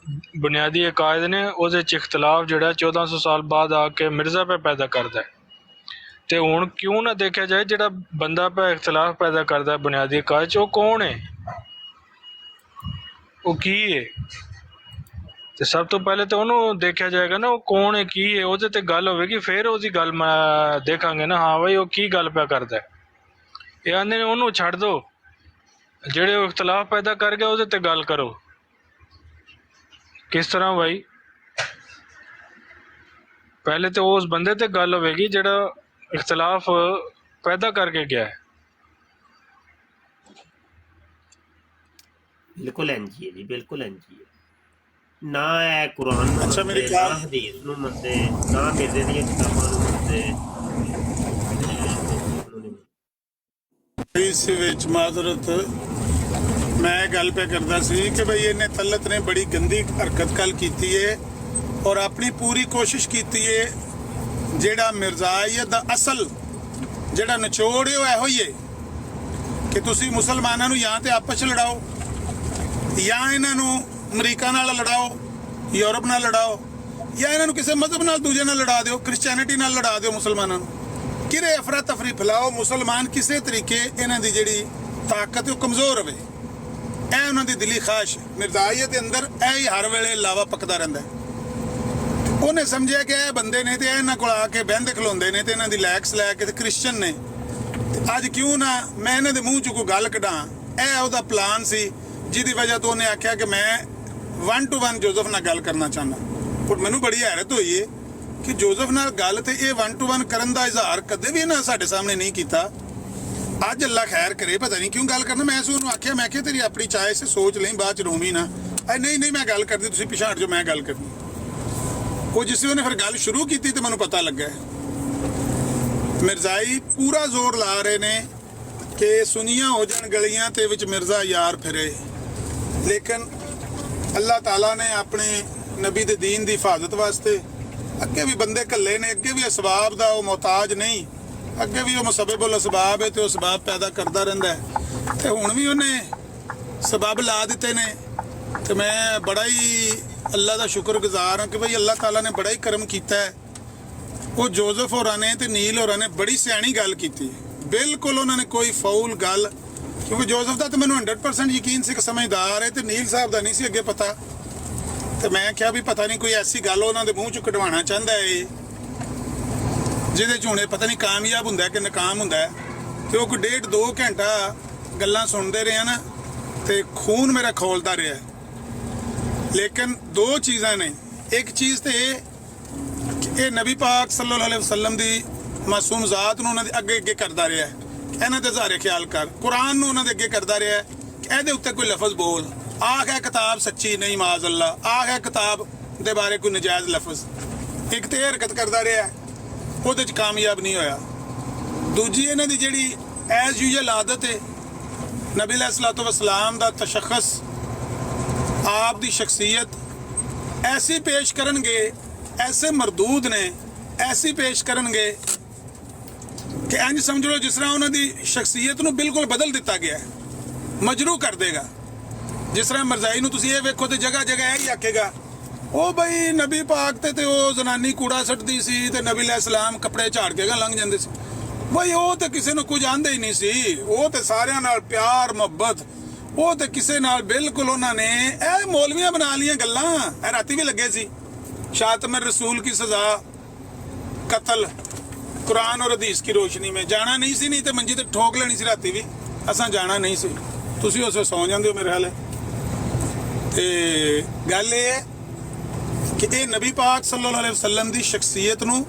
ਬੁਨਿਆਦੀ ਅਕਾਇਦ ਨੇ ਉਹਦੇ ਚ ਇਖਤਲਾਫ ਜਿਹੜਾ 1400 ਸਾਲ ਬਾਅਦ ਆ ਕੇ ਮਿਰਜ਼ਾ ਪੇ ਪੈਦਾ ਕਰਦਾ ਹੈ। ਤੇ ਹੁਣ ਕਿਉਂ ਨਾ ਦੇਖਿਆ ਜਾਏ ਜਿਹੜਾ ਬੰਦਾ ਪੇ ਇਖਤਲਾਫ ਪੈਦਾ ਕਰਦਾ ਹੈ ਬੁਨਿਆਦੀ ਅਕਾਇਦ ਚ, ਉਹ ਕੌਣ ਹੈ, ਉਹ ਕੀ ਹੈ? ਤੇ ਸਭ ਤੋਂ ਪਹਿਲੇ ਤਾਂ ਉਹਨੂੰ ਦੇਖਿਆ ਜਾਏਗਾ ਨਾ, ਉਹ ਕੌਣ ਹੈ, ਕੀ ਹੈ, ਉਹਦੇ ਤੇ ਗੱਲ ਹੋਵੇਗੀ, ਫਿਰ ਉਹਦੀ ਗੱਲ ਦੇਖਾਂਗੇ ਨਾ। ਹਾਂ ਭਾਈ ਉਹ ਕੀ ਗੱਲ ਪਿਆ ਕਰਦਾ ਹੈ। ਇਹ ਆਂਦੇ ਨੇ ਉਹਨੂੰ ਛੱਡ ਦੋ, ਜਿਹੜੇ ਉਹ ਇਖਤਲਾਫ ਪੈਦਾ ਕਰ ਗਿਆ ਉਹਦੇ ਤੇ ਗੱਲ ਕਰੋ। ਕਿਸ ਤਰ੍ਹਾਂ ਭਾਈ? ਪਹਿਲੇ ਤੇ ਉਸ ਬੰਦੇ ਤੇ ਗੱਲ ਹੋਵੇਗੀ ਜਿਹੜਾ ਇਖਤਲਾਫ ਪੈਦਾ ਕਰਕੇ ਗਿਆ ਹੈ। ਬਿਲਕੁਲ ਇੰਜੀ ਹੈ ਜੀ, ਬਿਲਕੁਲ ਇੰਜੀ ਹੈ। ਨਾ ਇਹ ਕੁਰਾਨ ਨੂੰ ਅੱਛਾ, ਮੇਰੀ ਮੰਨਦੇ, ਨਾ ਹਦੀਸ ਨੂੰ ਮੰਨਦੇ, ਨਾ ਮਿਰਜ਼ੇ ਦੀਆਂ ਕਿਤਾਬਾਂ ਨੂੰ ਮੰਨਦੇ। ਇਸ ਵਿੱਚ ਮਾਜ਼ਰਤ ਮੈਂ ਗੱਲ ਪੇ ਕਰਦਾ ਸੀ ਕਿ ਭਈ ਇਹਨੇ ਤਲਤ ਨੇ ਬੜੀ ਗੰਦੀ ਹਰਕਤ ਕੱਲ ਕੀਤੀ ਹੈ ਔਰ ਆਪਣੀ ਪੂਰੀ ਕੋਸ਼ਿਸ਼ ਕੀਤੀ ਹੈ ਜਿਹੜਾ ਮਿਰਜ਼ਾਈਅਤ ਦਾ ਅਸਲ ਜਿਹੜਾ ਨਿਚੋੜ ਹੈ ਉਹ ਇਹੋ ਹੀ ਹੈ ਕਿ ਤੁਸੀਂ ਮੁਸਲਮਾਨਾਂ ਨੂੰ ਜਾਂ ਤੇ ਆਪਸ 'ਚ ਲੜਾਓ, ਜਾਂ ਇਹਨਾਂ ਨੂੰ ਅਮਰੀਕਾ ਨਾਲ ਲੜਾਓ, ਯੂਰਪ ਨਾਲ ਲੜਾਓ, ਜਾਂ ਇਹਨਾਂ ਨੂੰ ਕਿਸੇ ਮਜ਼ਹਬ ਨਾਲ ਦੂਜੇ ਨਾਲ ਲੜਾ ਦਿਓ, ਕ੍ਰਿਸਚੈਨਿਟੀ ਨਾਲ ਲੜਾ ਦਿਓ ਮੁਸਲਮਾਨਾਂ ਨੂੰ। ਕਿਰੇ ਅਫਰਾ ਤਫਰੀ ਫੈਲਾਓ, ਮੁਸਲਮਾਨ ਕਿਸੇ ਤਰੀਕੇ ਇਹਨਾਂ ਦੀ ਜਿਹੜੀ ਤਾਕਤ ਹੈ ਉਹ ਕਮਜ਼ੋਰ ਹੋਵੇ। ਇਹ ਉਹਨਾਂ ਦੀ ਦਿਲੀ ਖਾਸ਼ ਮਿਰਜ਼ਾਈਅਤ ਦੇ ਅੰਦਰ ਇਹ ਹੀ ਹਰ ਵੇਲੇ ਲਾਵਾ ਪੱਕਦਾ ਰਹਿੰਦਾ। ਉਹਨੇ ਸਮਝਿਆ ਕਿ ਇਹ ਬੰਦੇ ਨੇ ਤੇ ਇਹਨਾਂ ਕੋਲ ਆ ਕੇ ਬਹਿੰਦੇ ਖਲੋਂਦੇ ਨੇ ਤੇ ਇਹਨਾਂ ਦੀ ਲੈਕਸ ਲੈ ਕੇ ਤੇ ਕ੍ਰਿਸਚਨ ਨੇ, ਤੇ ਅੱਜ ਕਿਉਂ ਨਾ ਮੈਂ ਇਹਨਾਂ ਦੇ ਮੂੰਹ 'ਚ ਕੋਈ ਗੱਲ ਕੱਢਾਂ। ਇਹ ਉਹਦਾ ਪਲਾਨ ਸੀ ਜਿਹਦੀ ਵਜ੍ਹਾ ਤੋਂ ਉਹਨੇ ਆਖਿਆ ਕਿ ਮੈਂ 1 to 1 ਜੋਜ਼ਫ ਨਾਲ ਗੱਲ ਕਰਨਾ ਚਾਹੁੰਦਾ। ਪਰ ਮੈਨੂੰ ਬੜੀ ਹੈਰਤ ਹੋਈ ਹੈ ਕਿ ਜੋਜ਼ਫ ਨਾਲ ਗੱਲ ਤੇ ਇਹ 1 to 1 ਕਰਨ ਦਾ ਇਜ਼ਹਾਰ ਕਦੇ ਵੀ ਇਹਨਾਂ ਸਾਡੇ ਸਾਹਮਣੇ ਨਹੀਂ ਕੀਤਾ। ਅੱਜ ਅੱਲਾ ਖੈਰ ਕਰੇ, ਪਤਾ ਨਹੀਂ ਕਿਉਂ ਗੱਲ ਕਰਨਾ। ਮੈਂ ਉਹਨੂੰ ਆਖਿਆ, ਮੈਂ ਕਿਹਾ ਤੇਰੀ ਆਪਣੀ ਚਾਇਸ ਸੋਚ ਲਈ, ਬਾਅਦ ਚ ਰੋਵੀਂ ਨਾ। ਨਹੀਂ ਮੈਂ ਗੱਲ ਕਰਦੀ, ਤੁਸੀਂ ਪਿਛਾੜ ਜੋ, ਮੈਂ ਗੱਲ ਕਰਨੀ। ਉਹ ਜਿਸ ਉਹਨੇ ਫਿਰ ਗੱਲ ਸ਼ੁਰੂ ਕੀਤੀ ਤੇ ਮੈਨੂੰ ਪਤਾ ਲੱਗਾ ਮਿਰਜ਼ਾਈ ਪੂਰਾ ਜ਼ੋਰ ਲਾ ਰਹੇ ਨੇ ਕਿ ਸੁਨੀਆਂ ਹੋ ਜਾਣ ਗਲੀਆਂ ਤੇ ਵਿੱਚ ਮਿਰਜ਼ਾ ਯਾਰ ਫਿਰੇ। ਲੇਕਿਨ ਅੱਲਾਹ ਤਾਲਾ ਨੇ ਆਪਣੇ ਨਬੀ ਦੇ ਦੀਨ ਦੀ ਹਿਫਾਜ਼ਤ ਵਾਸਤੇ ਅੱਗੇ ਵੀ ਬੰਦੇ ਘੱਲੇ ਨੇ, ਅੱਗੇ ਵੀ ਅਸਬਾਬ ਦਾ ਉਹ ਮੁਹਤਾਜ ਨਹੀਂ, ਅੱਗੇ ਵੀ ਉਹ ਮੁਸੱਬਿਬੁਲ ਅਸਬਾਬ ਹੈ ਤੇ ਉਹ ਸਬਾਬ ਪੈਦਾ ਕਰਦਾ ਰਹਿੰਦਾ ਹੈ। ਤੇ ਹੁਣ ਵੀ ਉਹਨੇ ਸਬਬ ਲਾ ਦਿੱਤੇ ਨੇ। ਤੇ ਮੈਂ ਬੜਾ ਹੀ ਅੱਲਾ ਦਾ ਸ਼ੁਕਰਗੁਜ਼ਾਰ ਹਾਂ ਕਿ ਭਈ ਅੱਲਾਹ ਤਾਲਾ ਨੇ ਬੜਾ ਹੀ ਕਰਮ ਕੀਤਾ ਹੈ। ਉਹ ਜੋਜ਼ਫ ਹੋਰਾਂ ਨੇ ਤੇ ਨੀਲ ਹੋਰਾਂ ਨੇ ਬੜੀ ਸਿਆਣੀ ਗੱਲ ਕੀਤੀ, ਬਿਲਕੁਲ ਉਹਨਾਂ ਨੇ ਕੋਈ ਫਾਉਲ ਗੱਲ, ਕਿਉਂਕਿ ਜੋਜ਼ਫ ਦਾ ਤਾਂ ਮੈਨੂੰ 100% ਯਕੀਨ ਸੀ ਕਿ ਸਮਝਦਾਰ ਹੈ, ਤੇ ਨੀਲ ਸਾਹਿਬ ਦਾ ਨਹੀਂ ਸੀ ਅੱਗੇ ਪਤਾ। ਤੇ ਮੈਂ ਕਿਹਾ ਵੀ ਪਤਾ ਨਹੀਂ ਕੋਈ ਐਸੀ ਗੱਲ ਉਹਨਾਂ ਦੇ ਮੂੰਹ 'ਚ ਕਢਵਾਉਣਾ ਚਾਹੁੰਦਾ ਹੈ ਜਿਹਦੇ 'ਚ ਹੁਣੇ ਪਤਾ ਨਹੀਂ ਕਾਮਯਾਬ ਹੁੰਦਾ ਕਿ ਨਾਕਾਮ ਹੁੰਦਾ। ਤੇ ਉਹ ਕੋਈ 1.5-2 ਘੰਟਾ ਗੱਲਾਂ ਸੁਣਦੇ ਰਹੇ ਨਾ ਤੇ ਖੂਨ ਮੇਰਾ ਖੋਲਦਾ ਰਿਹਾ। ਲੇਕਿਨ ਦੋ ਚੀਜ਼ਾਂ ਨੇ, ਇੱਕ ਚੀਜ਼ ਤੇ ਇਹ ਨਬੀ ਪਾਕ ਸੱਲੱਲਾਹੁ ਅਲੈਹਿ ਵਸੱਲਮ ਦੀ ਮਾਸੂਮ ਜ਼ਾਤ ਨੂੰ ਉਹਨਾਂ ਦੇ ਅੱਗੇ ਕਰਦਾ ਰਿਹਾ ਇਹਨਾਂ ਤੇ ਸਾਰੇ ਖਿਆਲ ਕਰ। ਕੁਰਾਨ ਨੂੰ ਉਹਨਾਂ ਦੇ ਅੱਗੇ ਕਰਦਾ ਰਿਹਾ ਕਿ ਇਹਦੇ ਉੱਤੇ ਕੋਈ ਲਫ਼ਜ਼ ਬੋਲ, ਆਹ ਹੈ ਕਿਤਾਬ ਸੱਚੀ ਨਹੀਂ ਮਾਜ਼ ਅੱਲਾ, ਆਹ ਹੈ ਕਿਤਾਬ ਦੇ ਬਾਰੇ ਕੋਈ ਨਜਾਇਜ਼ ਲਫ਼ਜ਼। ਇੱਕ ਤੇ ਇਹ ਹਰਕਤ ਕਰਦਾ ਰਿਹਾ, ਉਹਦੇ 'ਚ ਕਾਮਯਾਬ ਨਹੀਂ ਹੋਇਆ। ਦੂਜੀ ਇਹਨਾਂ ਦੀ ਜਿਹੜੀ ਐਜ਼ ਯੂਜਲ ਆਦਤ ਹੈ, ਨਬੀ अलैहिस्सलातु वस्सलाम ਦਾ ਤਸ਼ਖਸ, ਆਪ ਦੀ ਸ਼ਖਸੀਅਤ ਐਸੀ ਪੇਸ਼ ਕਰਨਗੇ, ਐਸੇ ਮਰਦੂਦ ਨੇ, ਐਸੀ ਪੇਸ਼ ਕਰਨਗੇ ਕਿ ਇੰਜ ਸਮਝ ਲਓ ਜਿਸ ਤਰ੍ਹਾਂ ਉਹਨਾਂ ਦੀ ਸ਼ਖਸੀਅਤ ਨੂੰ ਬਿਲਕੁਲ ਬਦਲ ਦਿੱਤਾ ਗਿਆ ਹੈ, ਮਜਰੂ ਕਰ ਦੇਗਾ। ਜਿਸ ਤਰ੍ਹਾਂ ਮਰਜ਼ਾਈ ਨੂੰ ਤੁਸੀਂ ਇਹ ਵੇਖੋ ਤੇ ਜਗ੍ਹਾ ਜਗ੍ਹਾ ਇਹ ਹੀ ਆਖੇਗਾ, ਉਹ ਬਈ ਨਬੀ ਪਾਕ ਤੇ ਉਹ ਜ਼ਨਾਨੀ ਕੂੜਾ ਸੱਟਦੀ ਸੀ ਤੇ ਨਬੀ अलैहिस्सलाम ਕੱਪੜੇ ਝਾੜ ਕੇ ਲੰਘ ਜਾਂਦੇ ਸੀ। ਬਈ ਉਹ ਤੇ ਕਿਸੇ ਨੂੰ ਕੁਝ ਆਂਦੇ ਹੀ ਨਹੀਂ ਸੀ, ਉਹ ਤੇ ਸਾਰਿਆਂ ਨਾਲ ਪਿਆਰ ਮੁਹੱਬਤ, ਉਹ ਤੇ ਕਿਸੇ ਨਾਲ ਬਿਲਕੁਲ ਉਹਨਾਂ ਨੇ ਇਹ ਮੌਲਵੀਆਂ ਬਣਾ ਲੀਆਂ ਗੱਲਾਂ। ਇਹ ਰਾਤੀ ਵੀ ਲੱਗੇ ਸੀ, शातम रसूल की सजा कतल, कुरान और हदीस की रोशनी में। जाना नहीं सी, नहीं तो मंजी ते ठोक लेनी सी राती भी, असा जाना नहीं सी, तुसी उस सौ जाते हो मेरे हाल है। ते गल ये है कि ये नबी पाक सल्लल्लाहु अलैहि वसल्लम दी शख्सियत नू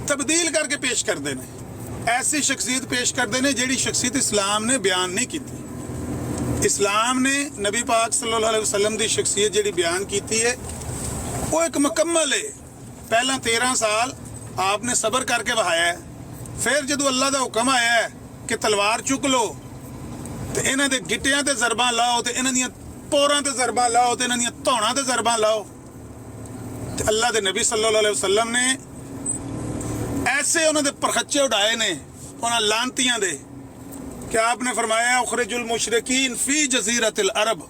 तब्दील करके पेश करते हैं, ऐसी शख्सियत पेश करते हैं जिहड़ी शख्सियत इस्लाम ने बयान नहीं की। इस्लाम ने नबी पाक सल्लल्लाहु अलैहि वसल्लम दी शख्सियत जिहड़ी बयान की है वो एक मुकम्मल है। पहला 13 साल आपने सबर करके वहाया है, फिर जदों अल्लाह का हुक्म आया है कि तलवार चुक लो तो इन्हां दे गिट्टियां ते ज़रबां लाओ, तो इन्हां दियां पोरां ते ज़रबां लाओ, तो इन्हां दियां धौणां ते ज़रबां लाओ। तो अल्लाह के नबी सल्लल्लाहु अलैहि वसल्लम ने ऐसे उन्होंने परखच्चे उड़ाए ने उन्होंने लानतियां दे कि आपने फरमाया उखरिजुल मुशरिकीन फी जजीरतिल अरब।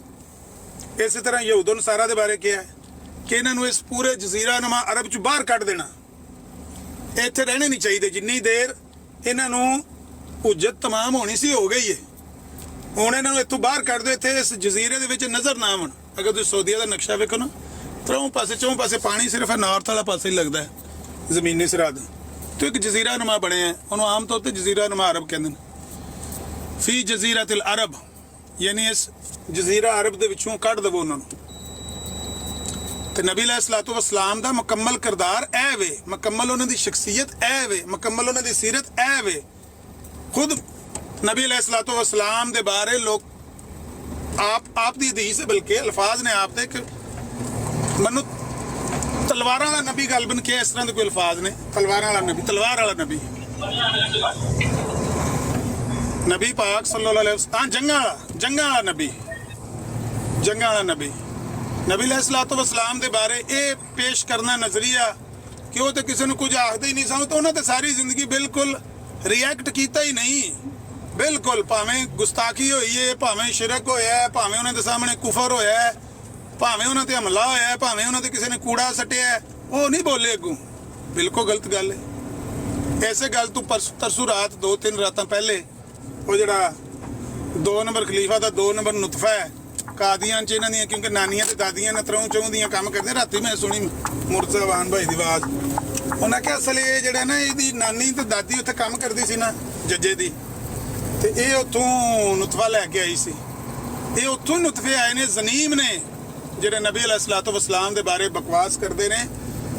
इसी तरह यहूद नसारा दे बारे किया है कि इन्होंने इस पूरे जजीरा नुमा अरब च बाहर कट देना, इत्थे रहने नहीं चाहिए। जिन्नी देर इन्हों उज्जत तमाम होनी सी हो गई है, हुण इन्हों इत्थों बाहर कट दो, इत्थे इस जजीरे दे विच नज़र ना आवन। अगर तुसीं सऊदीया दा नक्शा वेखो ना, त्रों पासे चौं पासे पानी सिर्फ नॉर्थ वाला पासे ही लगता है, जमीनी सरहद तो एक जजीरा नुमा बने हैं, उन्होंने आम तौर पर जजीरा नुमा अरब कहते हैं। फी जजीरतिल अरब यानी इस जजीरा अरब दे विचों कट दवो उन्होंने। तो नबी अलैहिस्सलातु वस्सलाम दा मुकम्मल किरदार ऐ वे, मुकम्मल उन्हां दी शख्सियत ऐ वे, मुकम्मल उन्हां दी सीरत ऐ वे। खुद नबी अलैहिस्सलातु वस्सलाम दे बारे लोग आप दी हदीस है, बल्कि अल्फाज ने आप दे कि मनु तलवारां वाला नबी गलबन किया, इस तरह के कोई अल्फाज ने, तलवारां वाला नबी, तलवार वाला नबी, नबी पाक सल्लल्लाहु अलैहि वसल्लम जंगां वाला नबी, जंगां वाला नबी। नबी अलैहिस्सलातु वस्सलाम दे बारे ये पेश करना नजरिया कि वो तो किसी ने कुछ आखते ही नहीं सन, तो उन्होंने सारी जिंदगी बिल्कुल रिएक्ट किया ही नहीं, बिल्कुल भावें गुस्ताखी हुई है, भावें शिरक होया है, भावें उन्होंने सामने कुफर होया है, भावें उन्होंने हमला होया है, भावें उन्होंने किसी ने कूड़ा सटिया है, वो नहीं बोले अगू। बिल्कुल गलत गल है। इसे गल तू तरसू रात 2-3 रात पहले वो जड़ा 2 नंबर खलीफा का 2 नंबर नुतफा है कादियां च इन्हां दियां, क्योंकि नानियां ते दादियां ने त्रौं चौं दियां काम करदे। राती मैं सुनी मुर्तज़ा वाहन भाई दी आवाज़, उन्हें क्या असल ये जड़ा ना इहदी नानी ते दादी उत्थे काम करदी सी ना जज्जे दी, ते ये उत्थों नुतफा लैके आई सी। ये उत्थों नुतफे आए ने जनीम ने ਜਿਹੜੇ नबी अलैहिस्सलातु वस्सलाम ਦੇ ਬਾਰੇ बकवास ਕਰਦੇ ਨੇ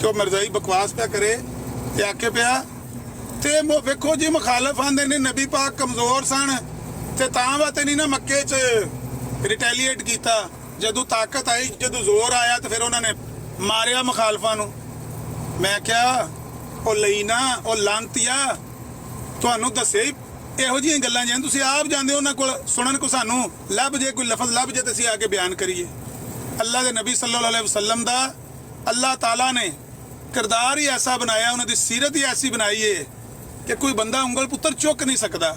ਕਿ ਉਹ ਮਰਜ਼ਾਈ ਬਕਵਾਸ ਪਿਆ ਕਰੇ ਤੇ ਆਕੇ ਪਿਆ ਤੇ ਵੇਖੋ ਜੀ ਮੁਖਾਲਫ ਆਂਦੇ ਨੇ ਨਬੀ ਪਾਕ ਕਮਜ਼ੋਰ ਸਨ ਤੇ ਤਾਂ ਵਾਤੇ ਨਹੀਂ ਨਾ ਮੱਕੇ 'ਚ ਰਿਟੈਲੀਏਟ ਕੀਤਾ। ਜਦੋਂ ਤਾਕਤ ਆਈ, ਜਦੋਂ ਜ਼ੋਰ ਆਇਆ ਤੇ ਫਿਰ ਉਹਨਾਂ ਨੇ ਮਾਰਿਆ ਮੁਖਾਲਫਾਂ ਨੂੰ। ਮੈਂ ਕਿਹਾ ਉਹ ਲਈ ਨਾ ਉਹ ਲਾਂਤੀਆ ਤੁਹਾਨੂੰ ਦੱਸੇ ਇਹੋ ਜਿਹੀਆਂ ਗੱਲਾਂ ਜਾਂ ਤੁਸੀਂ ਆਪ ਜਾਂਦੇ ਉਹਨਾਂ ਕੋਲ ਸੁਣਨ ਕੋ ਸਾਨੂੰ ਲੱਭ ਜੇ ਕੋਈ ਲਫ਼ਜ਼ ਲੱਭ ਜੇ ਤੇ ਅਸੀਂ ਆ ਕੇ ਬਿਆਨ ਕਰੀਏ। अल्लाह के नबी सल्लल्लाहु अलैहि वसल्लम दा अल्लाह ताला ने किरदार ही ऐसा बनाया, उन्होंने सीरत ही ऐसी बनाई है कि कोई बंदा उंगल पुत्र चुक नहीं सकता।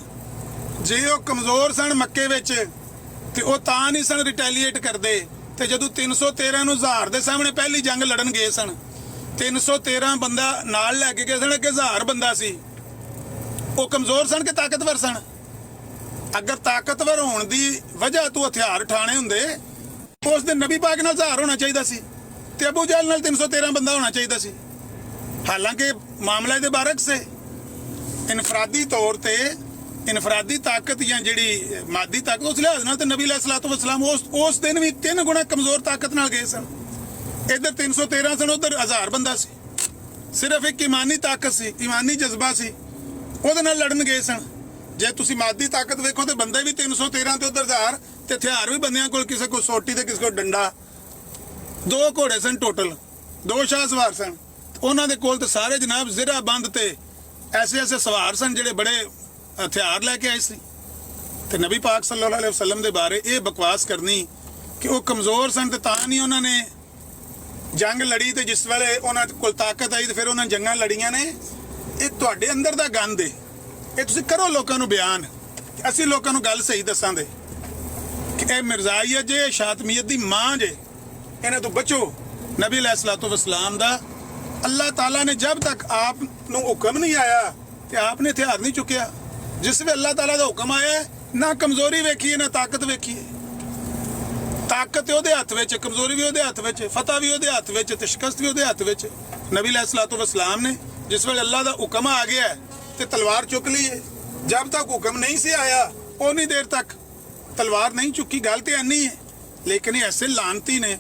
जे वो कमज़ोर सन मक्के विच ते वो तां नहीं सन रिटैलीएट करते, ते जदों 313 नूं ज़हार दे सामने पहली जंग लड़न गए सन, 313 बंदा नाल लैके गए सन, अगे 1000 बंदा सी। वो कमज़ोर सन कि ताकतवर सन? अगर ताकतवर होने की वजह तो हथियार उठाने हुंदे उस दिन नबी पाक नाल 1000 होना चाहिए सी ते अबू जहल नाल 313 बंदा होना चाहिए सी। हालांकि मामला दे बारक से इनफरादी तौर ते इनफरादी ताकत या जिहड़ी मादी ताकत उस लिहाज नाल ते नबी अलैहिस्सलातु वस्सलाम उस दिन भी 3 गुना कमजोर ताकत नाल गए सन। इधर 313 सन, उधर 1000 बंदा सी। सिर्फ एक ईमानी ताकत सी, ईमानी जज्बा सी, उहदे नाल लड़न गए सन। ਜੇ ਤੁਸੀਂ ਮਾਦੀ ਤਾਕਤ ਵੇਖੋ ਤੇ ਬੰਦੇ ਵੀ 313 ਤੇ ਉਧਰ 1000 ਤੇ ਹਥਿਆਰ ਵੀ ਬੰਦਿਆਂ ਕੋਲ, ਕਿਸੇ ਕੋਲ ਸੋਟੀ ਤੇ ਕਿਸੇ ਕੋਲ ਡੰਡਾ। 2 ਘੋੜੇ ਸਨ ਟੋਟਲ, 2 ਸ਼ਾਹ ਸਵਾਰ ਸਨ। ਉਹਨਾਂ ਦੇ ਕੋਲ ਤੇ ਸਾਰੇ ਜਨਾਬ ਜ਼ਿਰਾ ਬੰਦ ਤੇ ਐਸੇ ਸਵਾਰ ਸਨ ਜਿਹੜੇ ਬੜੇ ਹਥਿਆਰ ਲੈ ਕੇ ਆਏ ਸੀ। ਤੇ ਨਬੀ ਪਾਕ ਸੱਲੱਲਾਹੁ ਅਲੈਹਿ ਵਸੱਲਮ ਦੇ ਬਾਰੇ ਇਹ ਬਕਵਾਸ ਕਰਨੀ ਕਿ ਉਹ ਕਮਜ਼ੋਰ ਸਨ ਤੇ ਤਾਂ ਨਹੀਂ ਉਹਨਾਂ ਨੇ ਜੰਗ ਲੜੀ, ਤੇ ਜਿਸ ਵੇਲੇ ਉਹਨਾਂ ਕੋਲ ਤਾਕਤ ਆਈ ਤੇ ਫਿਰ ਉਹਨਾਂ ਜੰਗਾਂ ਲੜੀਆਂ ਨੇ। ਇਹ ਤੁਹਾਡੇ ਅੰਦਰ ਦਾ ਗੰਦ ਹੈ। ਇਹ ਤੁਸੀਂ ਕਰੋ ਲੋਕਾਂ ਨੂੰ ਬਿਆਨ, ਅਸੀਂ ਲੋਕਾਂ ਨੂੰ ਗੱਲ ਸਹੀ ਦੱਸਾਂਗੇ ਕਿ ਇਹ ਮਿਰਜ਼ਾਈਅਤ ਜੇ, ਸ਼ਾਤਮੀਅਤ ਦੀ ਮਾਂ ਜੇ, ਇਹਨਾਂ ਤੋਂ ਬਚੋ। ਨਬੀ अलैहिस्सलातु वस्सलाम ਦਾ ਅੱਲਾਹ ਤਾਲਾ ਨੇ ਜਬ ਤੱਕ ਆਪ ਨੂੰ ਹੁਕਮ ਨਹੀਂ ਆਇਆ ਤੇ ਆਪ ਨੇ ਹਥਿਆਰ ਨਹੀਂ ਚੁੱਕਿਆ। ਜਿਸ ਵੇ ਅੱਲਾਹ ਤਾਲਾ ਦਾ ਹੁਕਮ ਆਇਆ, ਨਾ ਕਮਜ਼ੋਰੀ ਵੇਖੀਏ ਨਾ ਤਾਕਤ ਵੇਖੀਏ। ਤਾਕਤ ਉਹਦੇ ਹੱਥ ਵਿੱਚ, ਕਮਜ਼ੋਰੀ ਵੀ ਉਹਦੇ ਹੱਥ ਵਿੱਚ, ਫਤਹ ਵੀ ਉਹਦੇ ਹੱਥ ਵਿੱਚ ਤੇ ਸ਼ਿਕਸਤ ਵੀ ਉਹਦੇ ਹੱਥ ਵਿੱਚ। ਨਬੀ अलैहिस्सलातु वस्सलाम ਨੇ ਜਿਸ ਵੇਲੇ ਅੱਲਾਹ ਦਾ ਹੁਕਮ ਆ ਗਿਆ ਤੇ ਤਲਵਾਰ ਚੁੱਕ ਲਈ ਹੈ। ਜਬ ਤੱਕ ਹੁਕਮ ਨਹੀਂ ਸੀ ਆਇਆ ਉਨੀ ਦੇਰ ਤੱਕ ਤਲਵਾਰ ਨਹੀਂ ਚੁੱਕੀ। ਗੱਲ ਤੇ ਐਨੀ ਹੈ, ਲੇਕਿਨ ਇਹ ਐਸੇ ਲਾਨਤੀ ਨੇ